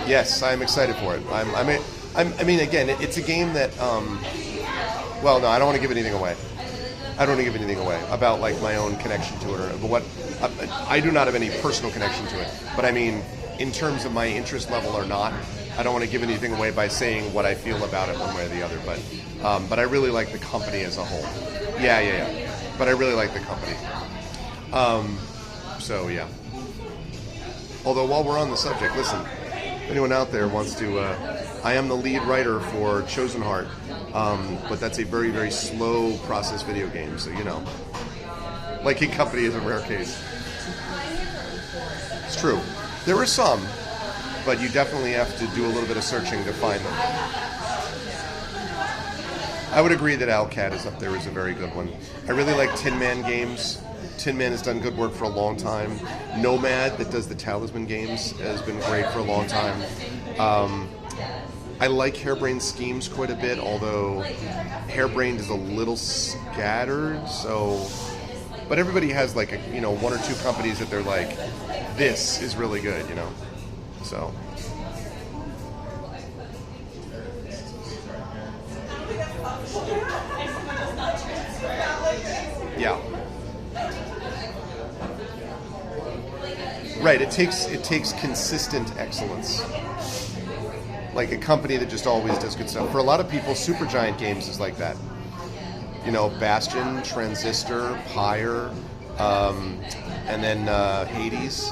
Yes, I'm excited for it. I mean, again, it's a game that. Well, no, I don't want to give anything away. About my own connection to it, but I do not have any personal connection to it. But I mean, in terms of my interest level or not, I don't want to give anything away by saying what I feel about it one way or the other. But I really like the company as a whole. Yeah. But I really like the company. So yeah. Although while we're on the subject, listen, if anyone out there wants to, I am the lead writer for Chosen Heart, but that's a very, very slow process video game, so you know. Liking Company is a rare case. It's true. There are some, but you definitely have to do a little bit of searching to find them. I would agree that Owlcat is up there as a very good one. I really like Tin Man games. Tin Man has done good work for a long time. Nomad, that does the Talisman games, has been great for a long time. I like Harebrained Schemes quite a bit, although Harebrained is a little scattered, so... But everybody has like, one or two companies that they're like, this is really good, So... Yeah. Right, it takes consistent excellence. Like a company that just always does good stuff. For a lot of people, Supergiant Games is like that. Bastion, Transistor, Pyre, and then Hades.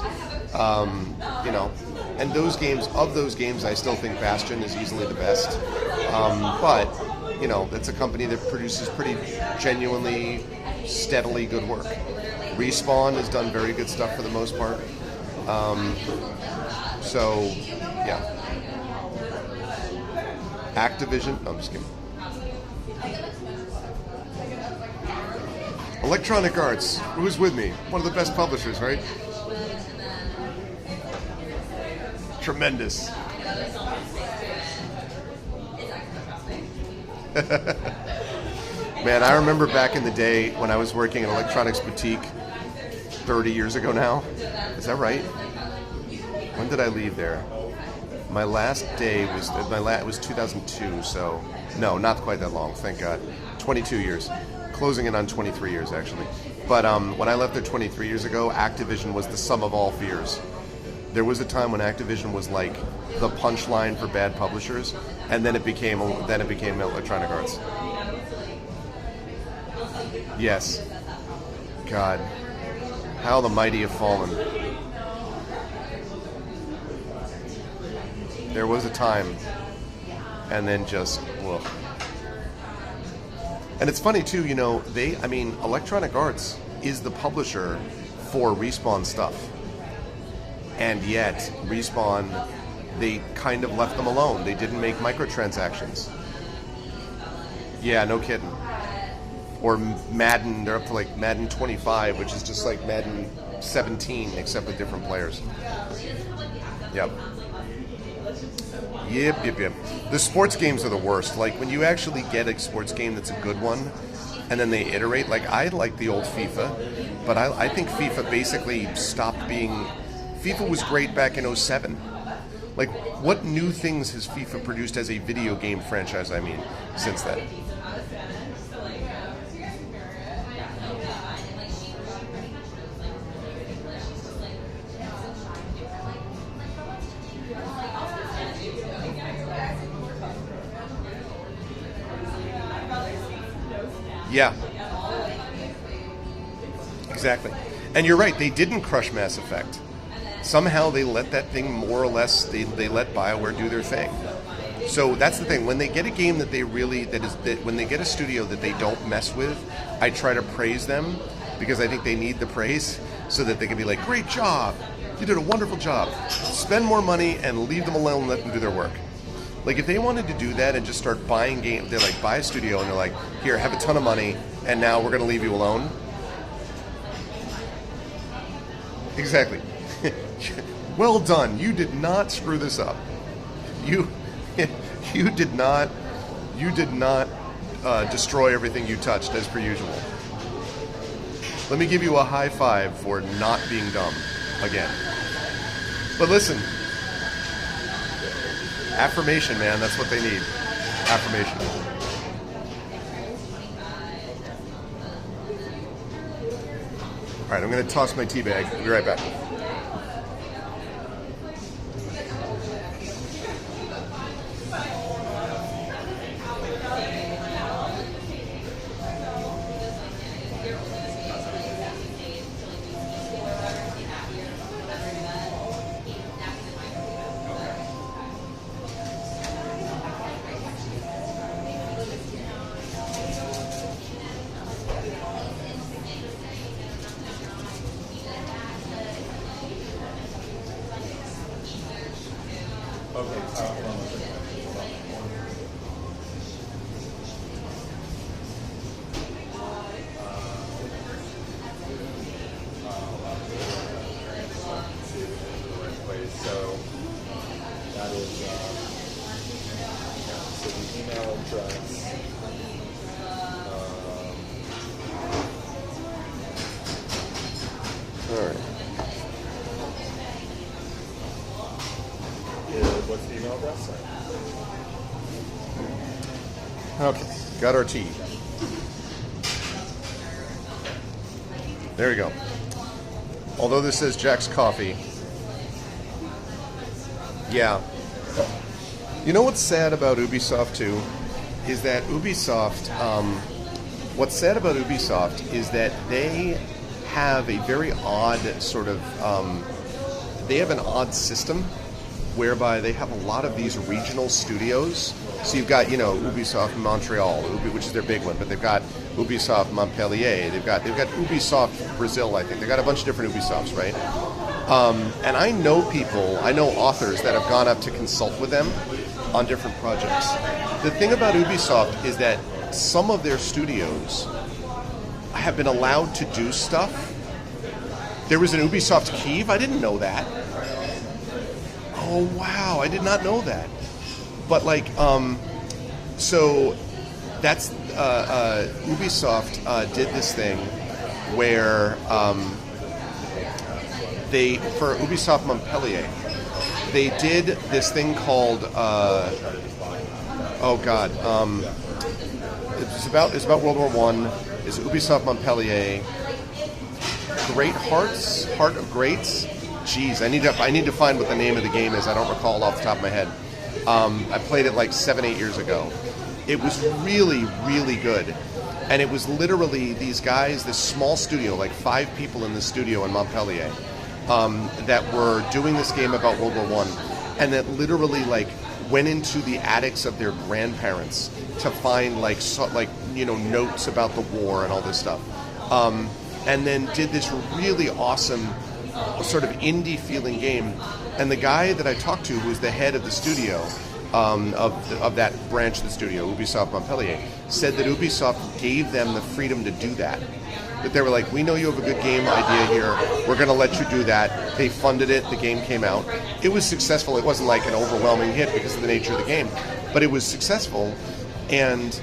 And those games, I still think Bastion is easily the best. But that's a company that produces pretty genuinely, steadily good work. Respawn has done very good stuff for the most part. So, yeah. Activision. No, I'm just kidding. Electronic Arts. Who's with me? One of the best publishers, right? Tremendous. Man, I remember back in the day when I was working in Electronics Boutique 30 years ago now. Is that right? When did I leave there? My last day was 2002, so no, not quite that long, thank God. 22 years. Closing in on 23 years, actually. But when I left there 23 years ago, Activision was the sum of all fears. There was a time when Activision was like the punchline for bad publishers, and then it became Electronic Arts. Yes. God. How the mighty have fallen. There was a time, and then just, whoa. And it's funny too, Electronic Arts is the publisher for Respawn stuff. And yet, Respawn, they kind of left them alone. They didn't make microtransactions. Yeah, no kidding. Or Madden, they're up to like Madden 25, which is just like Madden 17, except with different players. Yep. Yep. The sports games are the worst. Like, when you actually get a sports game that's a good one, and then they iterate, like, I like the old FIFA, but I think FIFA basically stopped being... FIFA was great back in 07. Like, what new things has FIFA produced as a video game franchise, since then? Yeah. Exactly. And you're right, they didn't crush Mass Effect. Somehow they let that thing more or less, they let BioWare do their thing. So that's the thing. When they get a game that when they get a studio that they don't mess with, I try to praise them because I think they need the praise so that they can be like, great job. You did a wonderful job. Spend more money and leave them alone and let them do their work. Like, if they wanted to do that and just start buying games, they like buy a studio and they're like, here, have a ton of money, and now we're going to leave you alone. Exactly. Well done. You did not screw this up. You did not destroy everything you touched as per usual. Let me give you a high five for not being dumb again. But listen. Affirmation, man, that's what they need. Affirmation. All right, I'm going to toss my tea bag. I'll be right back.
contracts. All right.
What's the email address?
Okay, got our tea. There we go. Although this says Jack's Coffee. Yeah. You know what's sad about Ubisoft too? Is that Ubisoft, what's sad about Ubisoft is that they have a very odd sort of, they have an odd system whereby they have a lot of these regional studios. So you've got, Ubisoft Montreal, which is their big one, but they've got Ubisoft Montpellier, they've got Ubisoft Brazil, I think. They've got a bunch of different Ubisofts, right? And I know authors that have gone up to consult with them on different projects. The thing about Ubisoft is that some of their studios have been allowed to do stuff. There was an Ubisoft Kyiv, I didn't know that. Oh wow, I did not know that. But so that's Ubisoft did this thing where for Ubisoft Montpellier, they did this thing called it's about World War One. It's Ubisoft Montpellier. Great Hearts, Heart of Greats. Jeez, I need to find what the name of the game is. I don't recall off the top of my head. I played it like 7-8 years ago. It was really, really good. And it was literally these guys, this small studio, like 5 people in the studio in Montpellier, that were doing this game about World War One, and that literally went into the attics of their grandparents to find notes about the war and all this stuff. And then did this really awesome sort of indie feeling game. And the guy that I talked to, who was the head of the studio, of that branch of the studio, Ubisoft Montpellier, said that Ubisoft gave them the freedom to do that. That they were like, we know you have a good game idea here, we're going to let you do that. They funded it, the game came out. It was successful. It wasn't like an overwhelming hit because of the nature of the game, but it was successful, and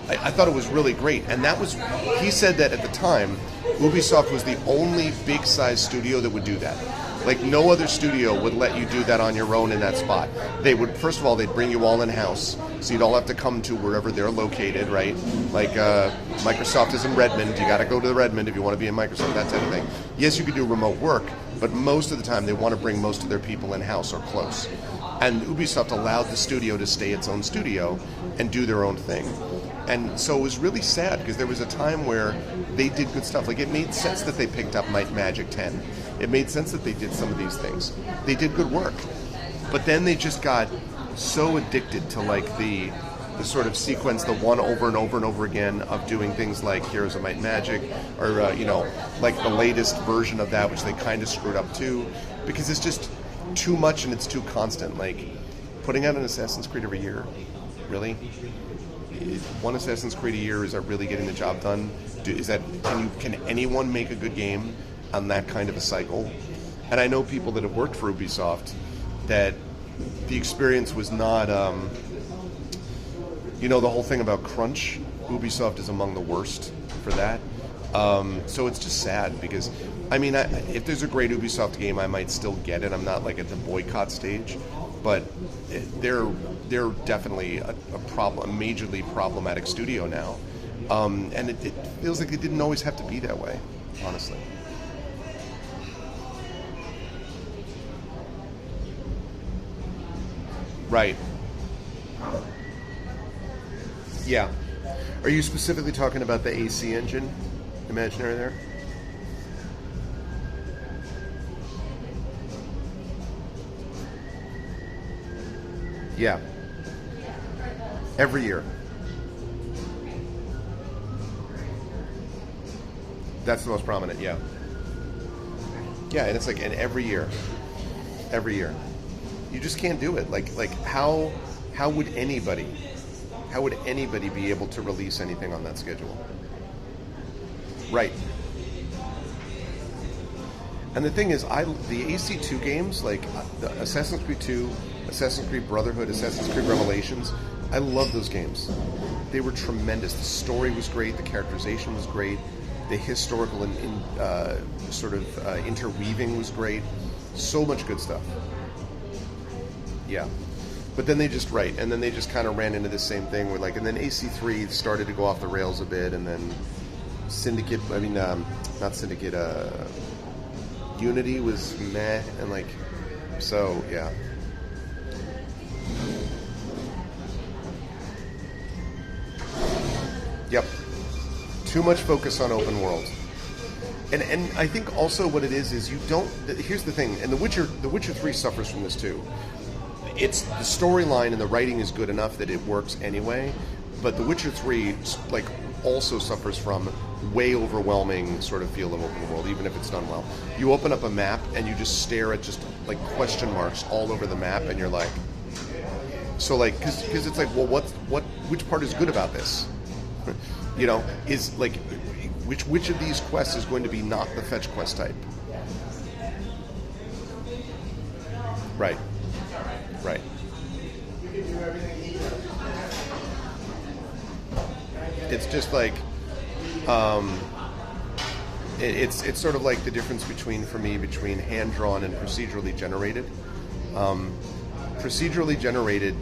I thought it was really great. And that was, he said that at the time, Ubisoft was the only big-size studio that would do that. Like, no other studio would let you do that on your own in that spot. They would, first of all, they'd bring you all in-house, so you'd all have to come to wherever they're located, right? Like, Microsoft is in Redmond. You got to go to the Redmond if you want to be in Microsoft, that type of thing. Yes, you could do remote work, but most of the time they want to bring most of their people in-house or close. And Ubisoft allowed the studio to stay its own studio and do their own thing. And so it was really sad, because there was a time where they did good stuff. Like, it made sense that they picked up Might Magic 10. It made sense that they did some of these things. They did good work. But then they just got so addicted to the sort of sequence, the one over and over and over again of doing things like Heroes of Might and Magic, or like the latest version of that, which they kind of screwed up too, because it's just too much and it's too constant. Like, putting out an Assassin's Creed every year, really? One Assassin's Creed a year, is that really getting the job done? Can anyone make a good game on that kind of a cycle? And I know people that have worked for Ubisoft that the experience was not, the whole thing about crunch, Ubisoft is among the worst for that. So it's just sad, because, if there's a great Ubisoft game, I might still get it. I'm not at the boycott stage, but they're definitely a majorly problematic studio now. And it feels like it didn't always have to be that way, honestly. Right. Yeah. Are you specifically talking about the AC engine, imaginary there? Yeah. Every year. That's the most prominent, yeah. Yeah, and it's and every year. Every year. You just can't do it. How would anybody be able to release anything on that schedule? Right. And the thing is, the AC2 games, like the Assassin's Creed 2,
Assassin's Creed Brotherhood, Assassin's Creed Revelations. I love those games. They were tremendous. The story was great. The characterization was great. The historical and interweaving was great. So much good stuff. Yeah. But then they just and then they just kind of ran into the same thing where and then AC3 started to go off the rails a bit, and then Syndicate, not Syndicate, Unity was meh, and so yeah. Yep. Too much focus on open world. And I think also what it is you don't, here's the thing, and The Witcher 3 suffers from this too. It's the storyline and the writing is good enough that it works anyway, but The Witcher 3 also suffers from way overwhelming sort of feel of open world, even if it's done well. You open up a map and you just stare at just question marks all over the map, and you're like, so because it's well, which part is good about this? Is which of these quests is going to be not the fetch quest type? Right. It's just it's sort of like the difference between hand-drawn and procedurally generated. Procedurally generated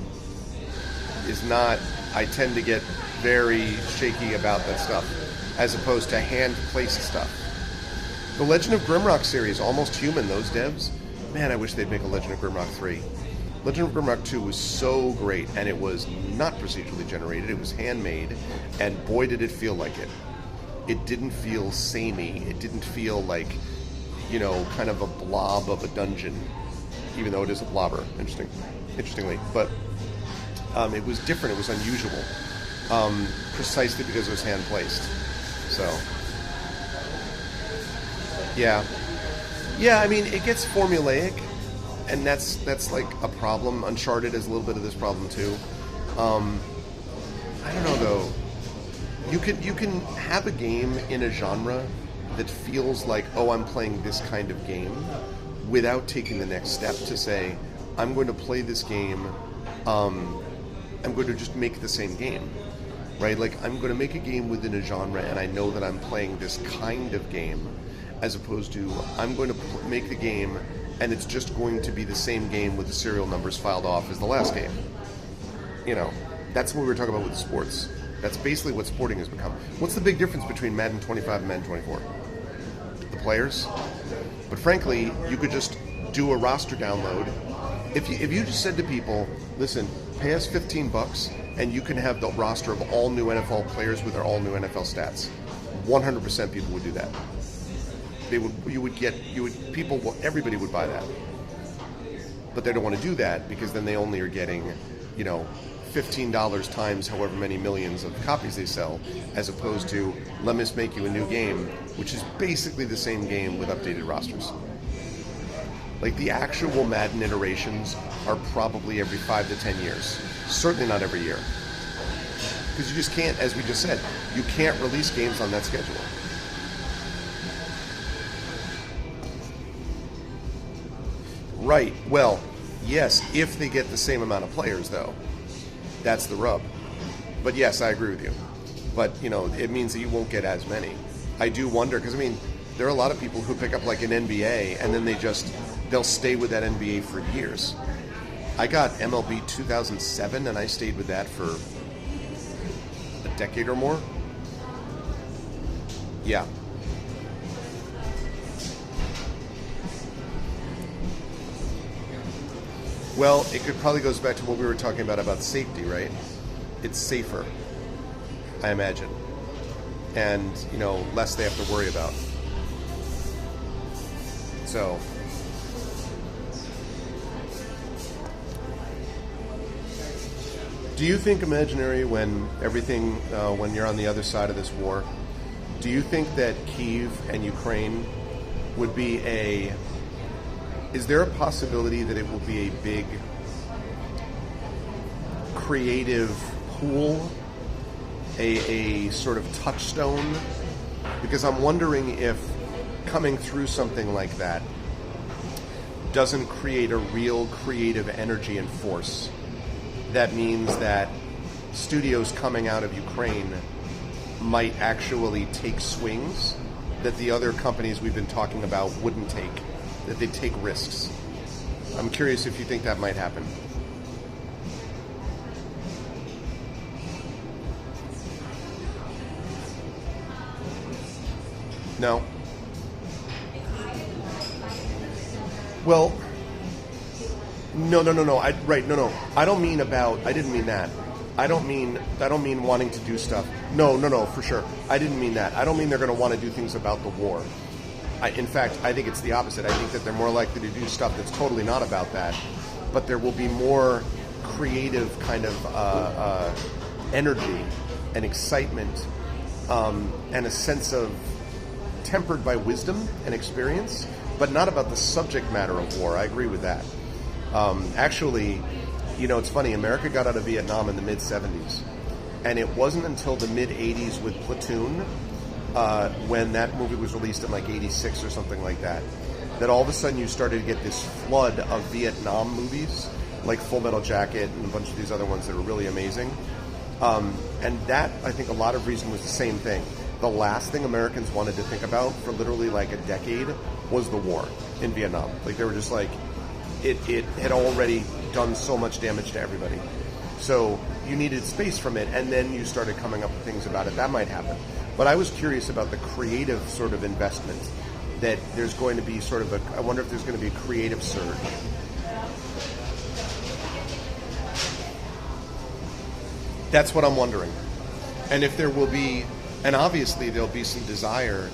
is not, I tend to get very shaky about that stuff, as opposed to hand-placed stuff. The Legend of Grimrock series, Almost Human, those devs, man, I wish they'd make a Legend of Grimrock 3. Legend of Grimrock 2 was so great, and it was not procedurally generated, it was handmade, and boy did it feel like it. It didn't feel samey, it didn't feel kind of a blob of a dungeon, even though it is a blobber, interestingly. But it was different, it was unusual, precisely because it was hand-placed. So, yeah, it gets formulaic, and that's a problem. Uncharted has a little bit of this problem too. I don't know though. You can have a game in a genre that feels like, oh, I'm playing this kind of game, without taking the next step to say, I'm going to play this game. I'm going to just make the same game. Right? I'm going to make a game within a genre, and I know that I'm playing this kind of game, as opposed to I'm going to make the game, and it's just going to be the same game with the serial numbers filed off as the last game. That's what we were talking about with sports. That's basically what sporting has become. What's the big difference between Madden 25 and Madden 24? The players. But frankly, you could just do a roster download. If you just said to people, listen, pay us $15 and you can have the roster of all new NFL players with their all new NFL stats, 100% people would do that. Everybody would buy that. But they don't want to do that because then they only are getting, $15 times however many millions of copies they sell, as opposed to, let me make you a new game, which is basically the same game with updated rosters. The actual Madden iterations are probably every 5 to 10 years. Certainly not every year. Because you just can't, as we just said, you can't release games on that schedule. Right. Well, yes, if they get the same amount of players, though. That's the rub. But yes, I agree with you. But, it means that you won't get as many. I do wonder, because, there are a lot of people who pick up an NBA, and then they'll stay with that NBA for years. I got MLB 2007, and I stayed with that for a decade or more. Yeah. Well, it probably goes back to what we were talking about safety, right? It's safer, I imagine. And, less they have to worry about. So, do you think, Imaginary, when you're on the other side of this war, do you think that Kyiv and Ukraine would be is there a possibility that it will be a big creative pool, a sort of touchstone? Because I'm wondering if coming through something like that,
doesn't create a real creative energy and force, that means that studios coming out of Ukraine might actually take swings that the other companies we've been talking about wouldn't take, that they'd take risks. I'm curious if you think that might happen. No? Well, no. I don't mean about. I didn't mean that. I don't mean wanting to do stuff. No, for sure. I didn't mean that. I don't mean they're going to want to do things about the war. In fact, I think it's the opposite. I think that they're more likely to do stuff that's totally not about that, but there will be more creative kind of energy and excitement and a sense of tempered by wisdom and experience, but not about the subject matter of war. I agree with that. Actually, it's funny, America got out of Vietnam in the mid-'70s, and it wasn't until the mid-'80s with Platoon, when that movie was released in like 86 or something like that, that all of a sudden you started to get this flood of Vietnam movies, like Full Metal Jacket and a bunch of these other ones that are really amazing. And that, I think, a lot of reason was the same thing. The last thing Americans wanted to think about for literally like a decade was the war in Vietnam. Like, they were just like, it had already done so much damage to everybody. So you needed space from it, and then you started coming up with things about it. That might happen. But I was curious about the creative sort of investment, that there's going to be sort of I wonder if there's going to be a creative surge. That's what I'm wondering. And if there will be, and obviously there'll be some desire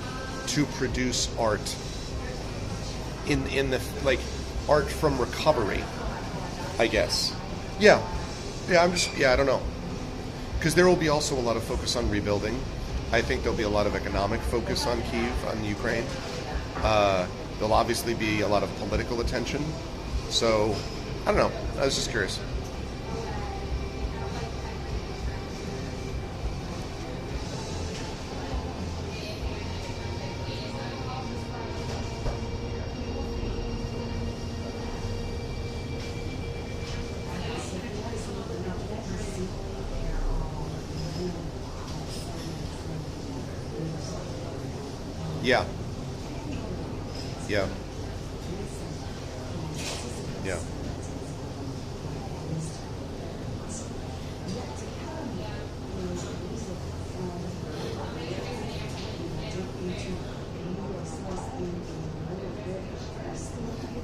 to produce art in the, like, art from recovery, I guess. Yeah, I don't know. Because there will be also a lot of focus on rebuilding. I think there'll be a lot of economic focus on Kyiv, on Ukraine. There'll obviously be a lot of political attention. So, I don't know. I was just curious. Yeah.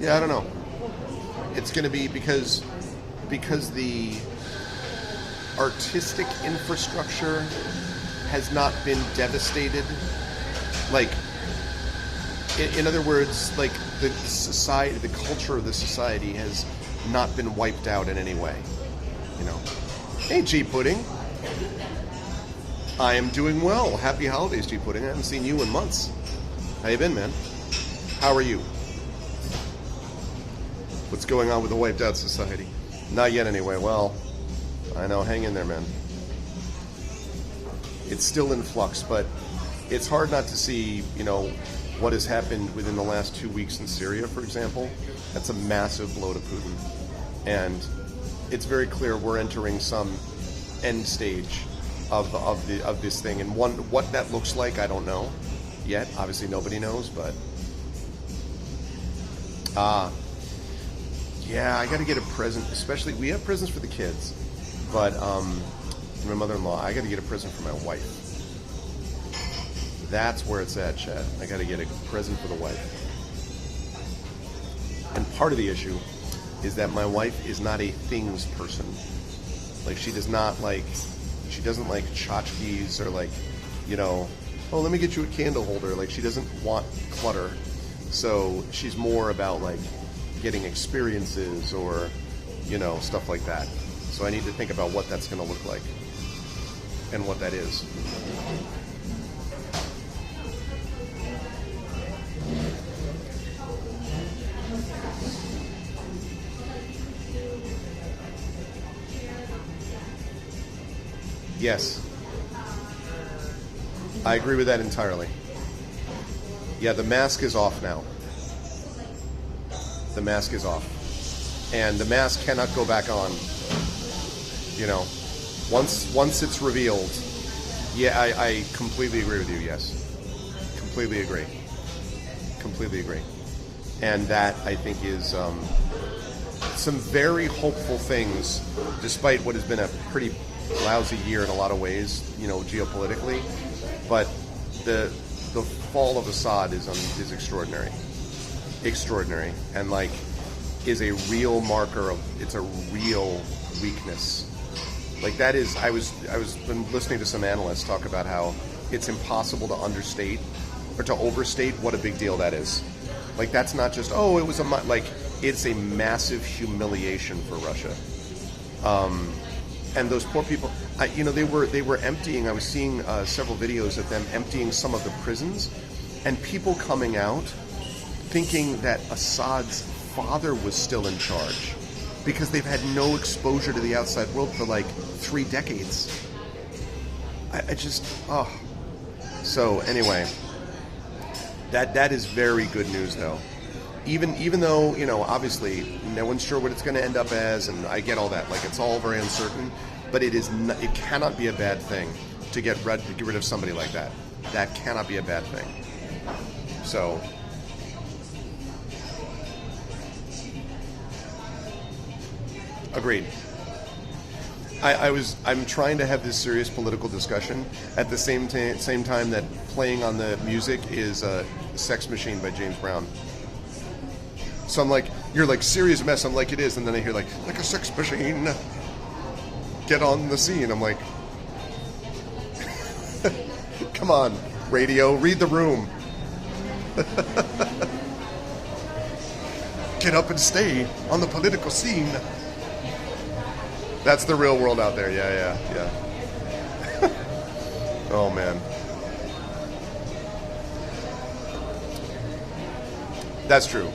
Yeah, I don't know. It's going to be because the artistic infrastructure has not been devastated. Like, in other words, like, the society, the culture of the society has not been wiped out in any way. Hey, G Pudding. I am doing well. Happy holidays, G Pudding. I haven't seen you in months. How you been, man? How are you? What's going on with the wiped out society? Not yet, anyway. Well, I know. Hang in there, man. It's still in flux, but it's hard not to see, what has happened within the last 2 weeks in Syria, for example. That's a massive blow to Putin. And it's very clear we're entering some end stage of this thing. And what that looks like, I don't know yet. Obviously, nobody knows, but yeah, I got to get a present. Especially, we have presents for the kids, but my mother-in-law, I got to get a present for my wife. That's where it's at, Chad. I got to get a present for the wife. And part of the issue is that my wife is not a things person. Like, she doesn't like tchotchkes or like, oh, let me get you a candle holder. Like, she doesn't want clutter. So she's more about like getting experiences or, stuff like that. So I need to think about what that's going to look like and what that is. Yes. I agree with that entirely. Yeah, the mask is off now. the mask is off. And the mask cannot go back on. You know, once it's revealed, yeah, I completely agree with you, yes. Completely agree. Completely agree. And that, I think, is some very hopeful things, despite what has been a pretty lousy year in a lot of ways, you know, geopolitically. But the fall of Assad is extraordinary. Extraordinary. And, like, is a real marker of, it's a real weakness. Like, that is, I was been listening to some analysts talk about how it's impossible to understate or to overstate what a big deal that is. Like, that's not just, oh, it was like, it's a massive humiliation for Russia. And those poor people, you know, they were emptying, I was seeing several videos of them emptying some of the prisons, and people coming out thinking that Assad's father was still in charge, because they've had no exposure to the outside world for like 3 decades. I just, oh. So anyway, that is very good news, though. Even though, you know, obviously no one's sure what it's going to end up as, and I get all that. Like, it's all very uncertain, but it cannot be a bad thing to get rid of somebody like that. That cannot be a bad thing. So. Agreed. I'm trying to have this serious political discussion at the same time that playing on the music is Sex Machine by James Brown. So I'm like, you're like, serious mess. I'm like, it is. And then I hear like a sex machine, get on the scene. I'm like, come on, radio, read the room. Get up and stay on the political scene. That's the real world out there. Yeah. Oh, man. That's true.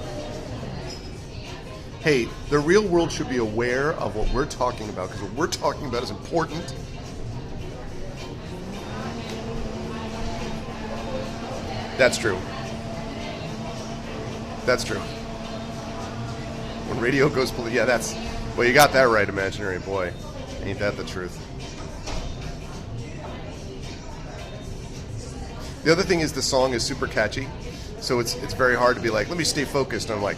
Hey, the real world should be aware of what we're talking about, because what we're talking about is important. That's true. That's true. When radio goes political, yeah, that's... Well, you got that right, imaginary boy. Ain't that the truth? The other thing is the song is super catchy, so it's very hard to be like, let me stay focused. And I'm like,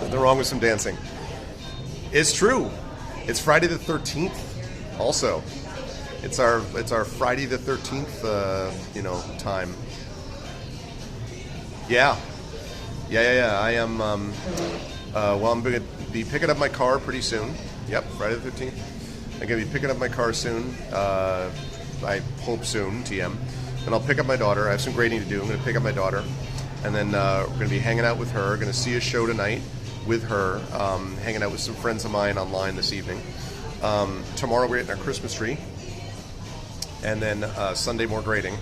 nothing wrong with some dancing. It's true. It's Friday the 13th. Also. It's our Friday the 13th, time. Yeah. I am. I'm going to be picking up my car pretty soon. Yep, Friday the 13th. I'm going to be picking up my car soon. I hope soon, TM. And I'll pick up my daughter. I have some grading to do. I'm going to pick up my daughter, and then we're going to be hanging out with her. Going to see a show tonight with her. Hanging out with some friends of mine online this evening. Tomorrow we're getting our Christmas tree. And then Sunday, more grading.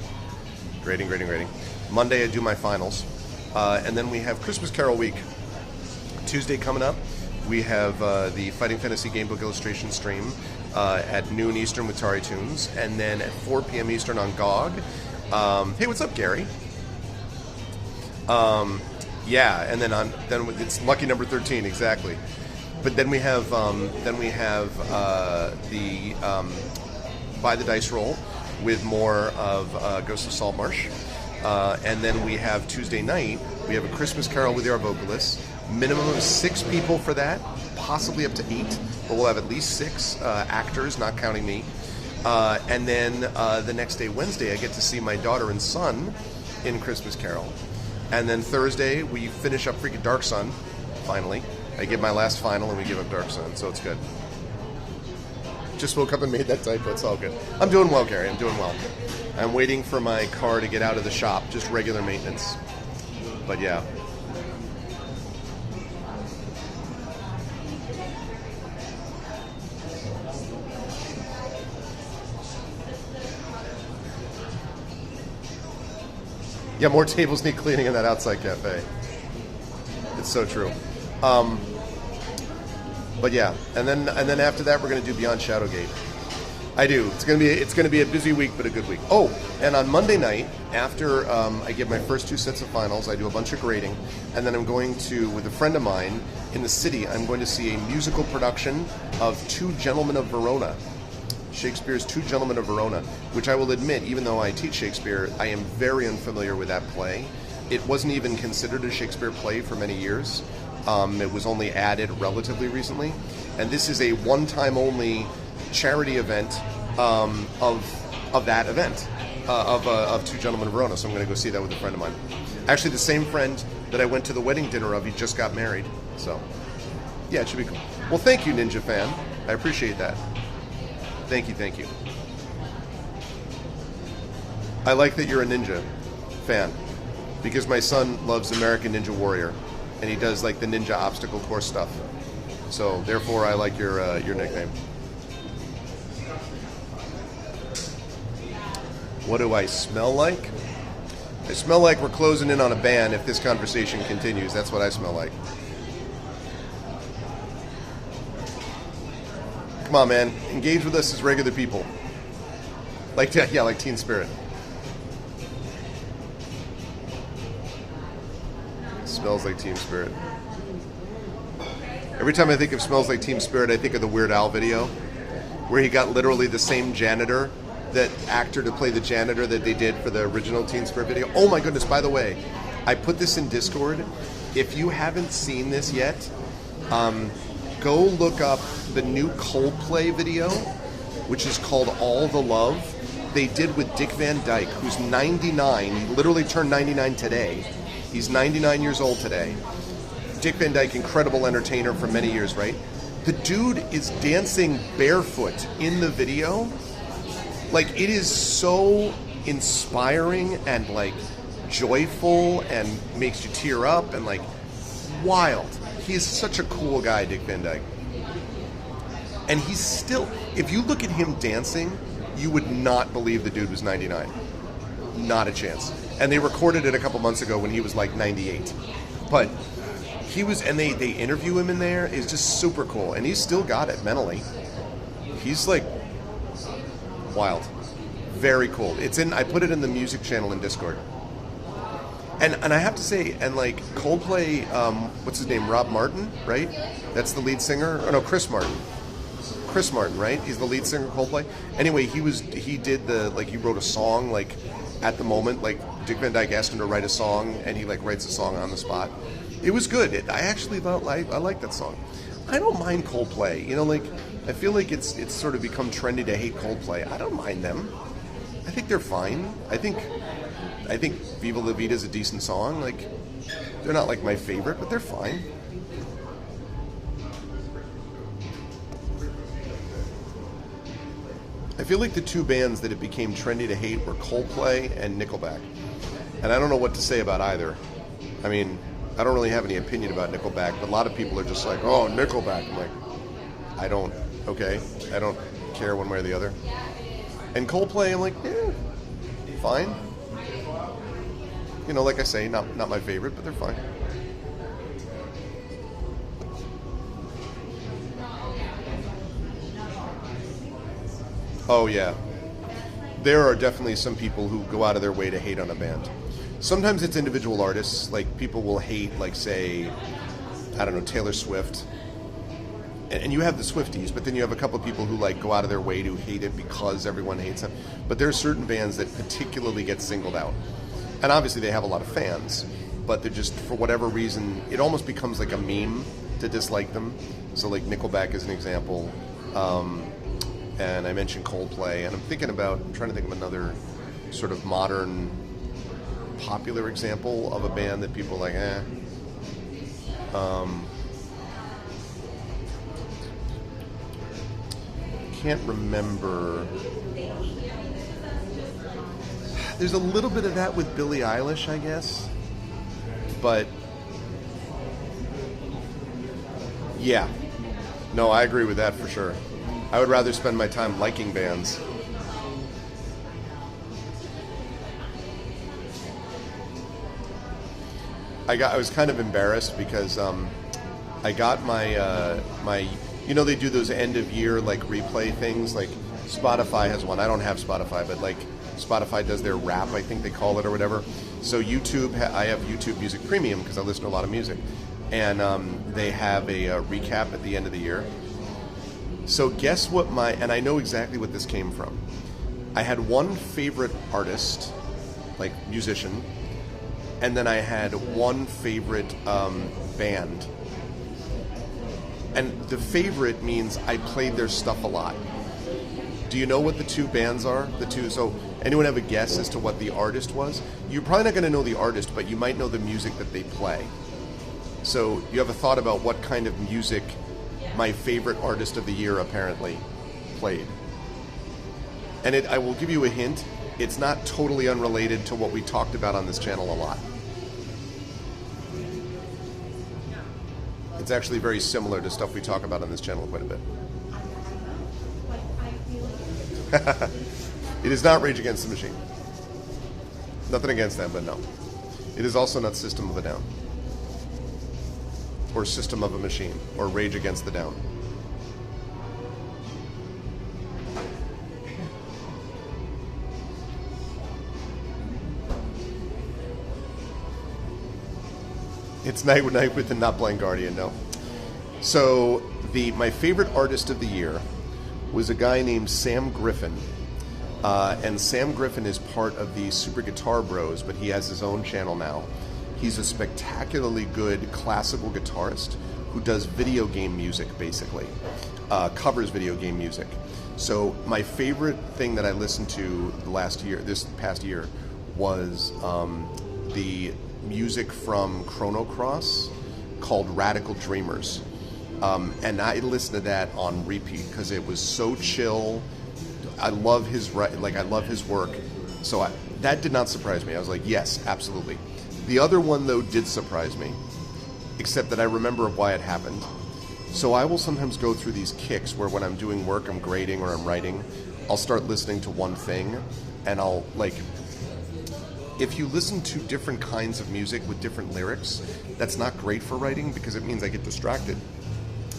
Grading. Monday, I do my finals. And then we have Christmas Carol week. Tuesday coming up, we have the Fighting Fantasy Gamebook Illustration stream at noon Eastern with Tari Tunes. And then at 4 p.m. Eastern on GOG. Hey, what's up, Gary? Yeah, and then it's lucky number 13, exactly. But then we have the Buy the Dice Roll with more of Ghost of Saltmarsh. And then we have Tuesday night, we have a Christmas Carol with our vocalists. Minimum of 6 people for that, possibly up to 8. But we'll have at least 6 actors, not counting me. And then the next day, Wednesday, I get to see my daughter and son in Christmas Carol. And then Thursday, we finish up freaking Dark Sun, finally. I give my last final and we give up Dark Sun, so it's good. Just woke up and made that typo. It's all good. I'm doing well, Gary. I'm doing well. I'm waiting for my car to get out of the shop. Just regular maintenance. But yeah. Yeah, more tables need cleaning in that outside cafe. It's so true. But yeah, and then after that, we're gonna do Beyond Shadowgate. I do. It's gonna be a busy week, but a good week. Oh, and on Monday night, after I give my first 2 sets of finals, I do a bunch of grading, and then I'm going to, with a friend of mine in the city, I'm going to see a musical production of Two Gentlemen of Verona, Shakespeare's Two Gentlemen of Verona, which I will admit, even though I teach Shakespeare, I am very unfamiliar with that play. It wasn't even considered a Shakespeare play for many years. It was only added relatively recently, and this is a one-time only charity event of that event of Two Gentlemen of Verona. So I'm going to go see that with a friend of mine. Actually, the same friend that I went to the wedding dinner of. He just got married. So yeah, it should be cool. Well, thank you, Ninja Fan. I appreciate that. Thank you. I like that you're a ninja fan because my son loves American Ninja Warrior, and he does like the ninja obstacle course stuff. So therefore, I like your nickname. What do I smell like? I smell like we're closing in on a ban if this conversation continues. That's what I smell like. Come on, man. Engage with us as regular people. Like Teen Spirit. It smells like Team Spirit. Every time I think of Smells Like Team Spirit, I think of the Weird Al video where he got literally the same janitor, that actor to play the janitor that they did for the original Teen Spirit video. Oh my goodness, by the way, I put this in Discord. If you haven't seen this yet, go look up the new Coldplay video, which is called All the Love. They did with Dick Van Dyke, who's 99. He literally turned 99 today. He's 99 years old today. Dick Van Dyke, incredible entertainer for many years, right? The dude is dancing barefoot in the video. Like, it is so inspiring and, like, joyful and makes you tear up and, like, wild. He is such a cool guy, Dick Van Dyke. And he's still, if you look at him dancing, you would not believe the dude was 99. Not a chance. And they recorded it a couple months ago when he was, like, 98. But he was, and they interview him in there. It's just super cool. And he's still got it mentally. He's, like, wild. Very cool. It's in, I put it in the music channel in Discord. And I have to say, and like Coldplay, what's his name? Rob Martin, right? That's the lead singer. Oh no, Chris Martin. Chris Martin, right? He's the lead singer of Coldplay. Anyway, he wrote a song like at the moment, like Dick Van Dyke asked him to write a song, and he like writes a song on the spot. It was good. I actually thought I like that song. I don't mind Coldplay. You know, like I feel like it's sort of become trendy to hate Coldplay. I don't mind them. I think they're fine. I think Viva La Vida is a decent song. Like, they're not like my favorite, but they're fine. I feel like the two bands that it became trendy to hate were Coldplay and Nickelback. And I don't know what to say about either. I mean, I don't really have any opinion about Nickelback, but a lot of people are just like, oh, Nickelback. I'm like, I don't care one way or the other. And Coldplay, I'm like, fine. You know, like I say, not my favorite, but they're fine. Oh yeah. There are definitely some people who go out of their way to hate on a band. Sometimes it's individual artists, like people will hate, like say, I don't know, Taylor Swift. And you have the Swifties, but then you have a couple of people who like go out of their way to hate it because everyone hates them. But there are certain bands that particularly get singled out. And obviously they have a lot of fans, but they're just, for whatever reason, it almost becomes like a meme to dislike them. So like Nickelback is an example. And I mentioned Coldplay, and I'm trying to think of another sort of modern, popular example of a band that people are like, can't remember. There's a little bit of that with Billie Eilish, I guess. But yeah. No, I agree with that for sure. I would rather spend my time liking bands. I was kind of embarrassed because I got my You know, they do those end of year like replay things. Like Spotify has one. I don't have Spotify, but like Spotify does their wrap, I think they call it, or whatever. So YouTube, I have YouTube Music Premium because I listen to a lot of music, and they have a recap at the end of the year. So guess what and I know exactly what this came from. I had one favorite artist, like musician, and then I had one favorite band. And the favorite means I played their stuff a lot. Do you know what the two bands are? So anyone have a guess as to what the artist was? You're probably not going to know the artist, but you might know the music that they play. So you have a thought about what kind of music my favorite artist of the year apparently played. And I will give you a hint, it's not totally unrelated to what we talked about on this channel a lot. It's actually very similar to stuff we talk about on this channel quite a bit. It is not Rage Against the Machine. Nothing against them, but no. It is also not System of a Down. Or System of a Machine. Or Rage Against the Down. It's Night with the Not Blind Guardian, no. So my favorite artist of the year was a guy named Sam Griffin. And Sam Griffin is part of the Super Guitar Bros, but he has his own channel now. He's a spectacularly good classical guitarist who does video game music, basically. Covers video game music. So my favorite thing that I listened to this past year, was the music from Chrono Cross called Radical Dreamers. And I listened to that on repeat because it was so chill. I love his work. So that did not surprise me. I was like, yes, absolutely. The other one, though, did surprise me, except that I remember why it happened. So I will sometimes go through these kicks where when I'm doing work, I'm grading or I'm writing, I'll start listening to one thing, and I'll, like, if you listen to different kinds of music with different lyrics, that's not great for writing because it means I get distracted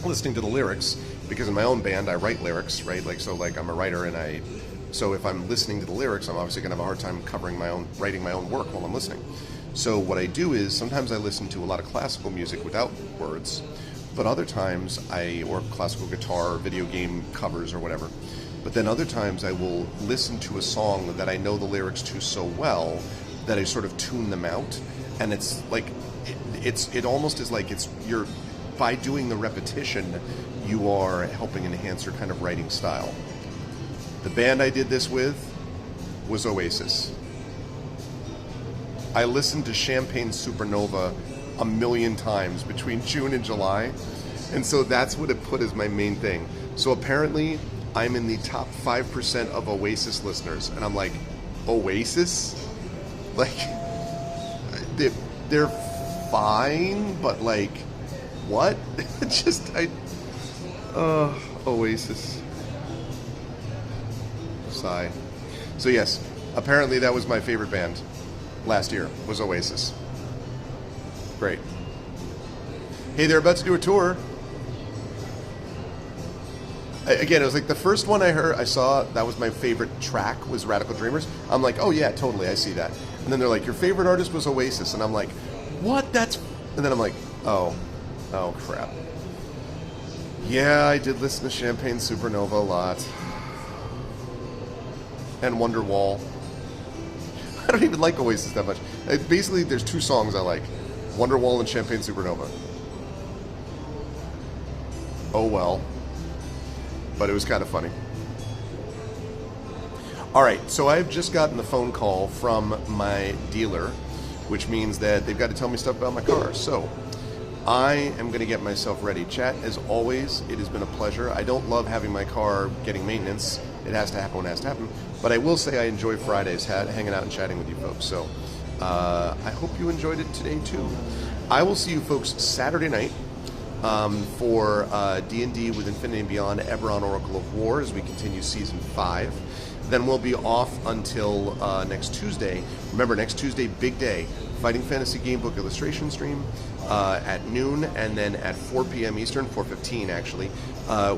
listening to the lyrics, because in my own band I write lyrics, right? Like I'm a writer, and so if I'm listening to the lyrics, I'm obviously going to have a hard time writing my own work while I'm listening. So what I do is sometimes I listen to a lot of classical music without words, but other times or classical guitar or video game covers or whatever. But then other times I will listen to a song that I know the lyrics to so well that I sort of tune them out, and it's like it almost is like by doing the repetition, you are helping enhance your kind of writing style. The band I did this with was Oasis. I listened to Champagne Supernova a million times between June and July, and so that's what it put as my main thing. So apparently, I'm in the top 5% of Oasis listeners, and I'm like, Oasis? Like, they're fine, but like, what? Oasis. Sigh. So yes, apparently that was my favorite band last year, was Oasis. Great. Hey, they're about to do a tour. Again, it was like the first one I saw, that was my favorite track, was Radical Dreamers. I'm like, oh yeah, totally, I see that. And then they're like, your favorite artist was Oasis. And I'm like, what? And then I'm like, oh crap. Yeah, I did listen to Champagne Supernova a lot. And Wonderwall. I don't even like Oasis that much. Basically, there's two songs I like. Wonderwall and Champagne Supernova. Oh well. But it was kind of funny. Alright, so I've just gotten the phone call from my dealer, which means that they've got to tell me stuff about my car. So, I am going to get myself ready. Chat, as always, it has been a pleasure. I don't love having my car getting maintenance. It has to happen when it has to happen. But I will say I enjoy Fridays, hanging out and chatting with you folks. So, I hope you enjoyed it today, too. I will see you folks Saturday night for D&D with Infinity and Beyond, Eberron Oracle of War, as we continue Season 5. Then we'll be off until next Tuesday. Remember, next Tuesday, big day. Fighting Fantasy Game Book illustration stream at noon, and then at 4 p.m. Eastern, 4:15 actually,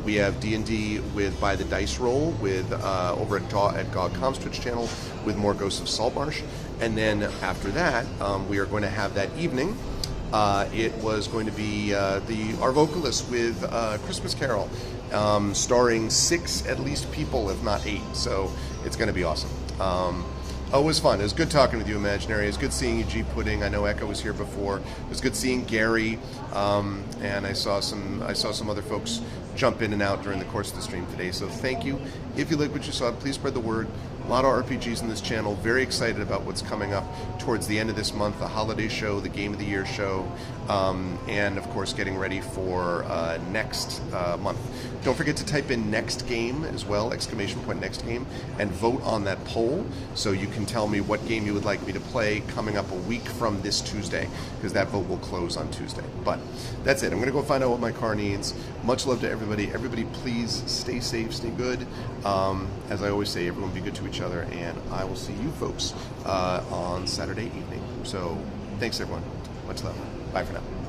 we have D&D with By the Dice Roll with over at GogCom's Twitch channel with more Ghosts of Saltmarsh. And then after that, we are going to have that evening. It was going to be our vocalist with Christmas Carol, starring 6 at least people, if not 8. So it's going to be awesome. Oh, it was fun. It was good talking with you, Imaginary. It was good seeing you, G Pudding. I know Echo was here before. It was good seeing Gary, and I saw some other folks jump in and out during the course of the stream today. So thank you. If you like what you saw, please spread the word. A lot of RPGs in this channel. Very excited about what's coming up towards the end of this month, the holiday show, the Game of the Year show, and of course getting ready for next month. Don't forget to type in next game as well, ! Next game, and vote on that poll so you can tell me what game you would like me to play coming up a week from this Tuesday, because that vote will close on Tuesday. But that's it. I'm going to go find out what my car needs. Much love to everybody. Everybody, please stay safe, stay good. As I always say, everyone be good to each other, and I will see you folks on Saturday evening. So thanks, everyone. Much love. Bye for now.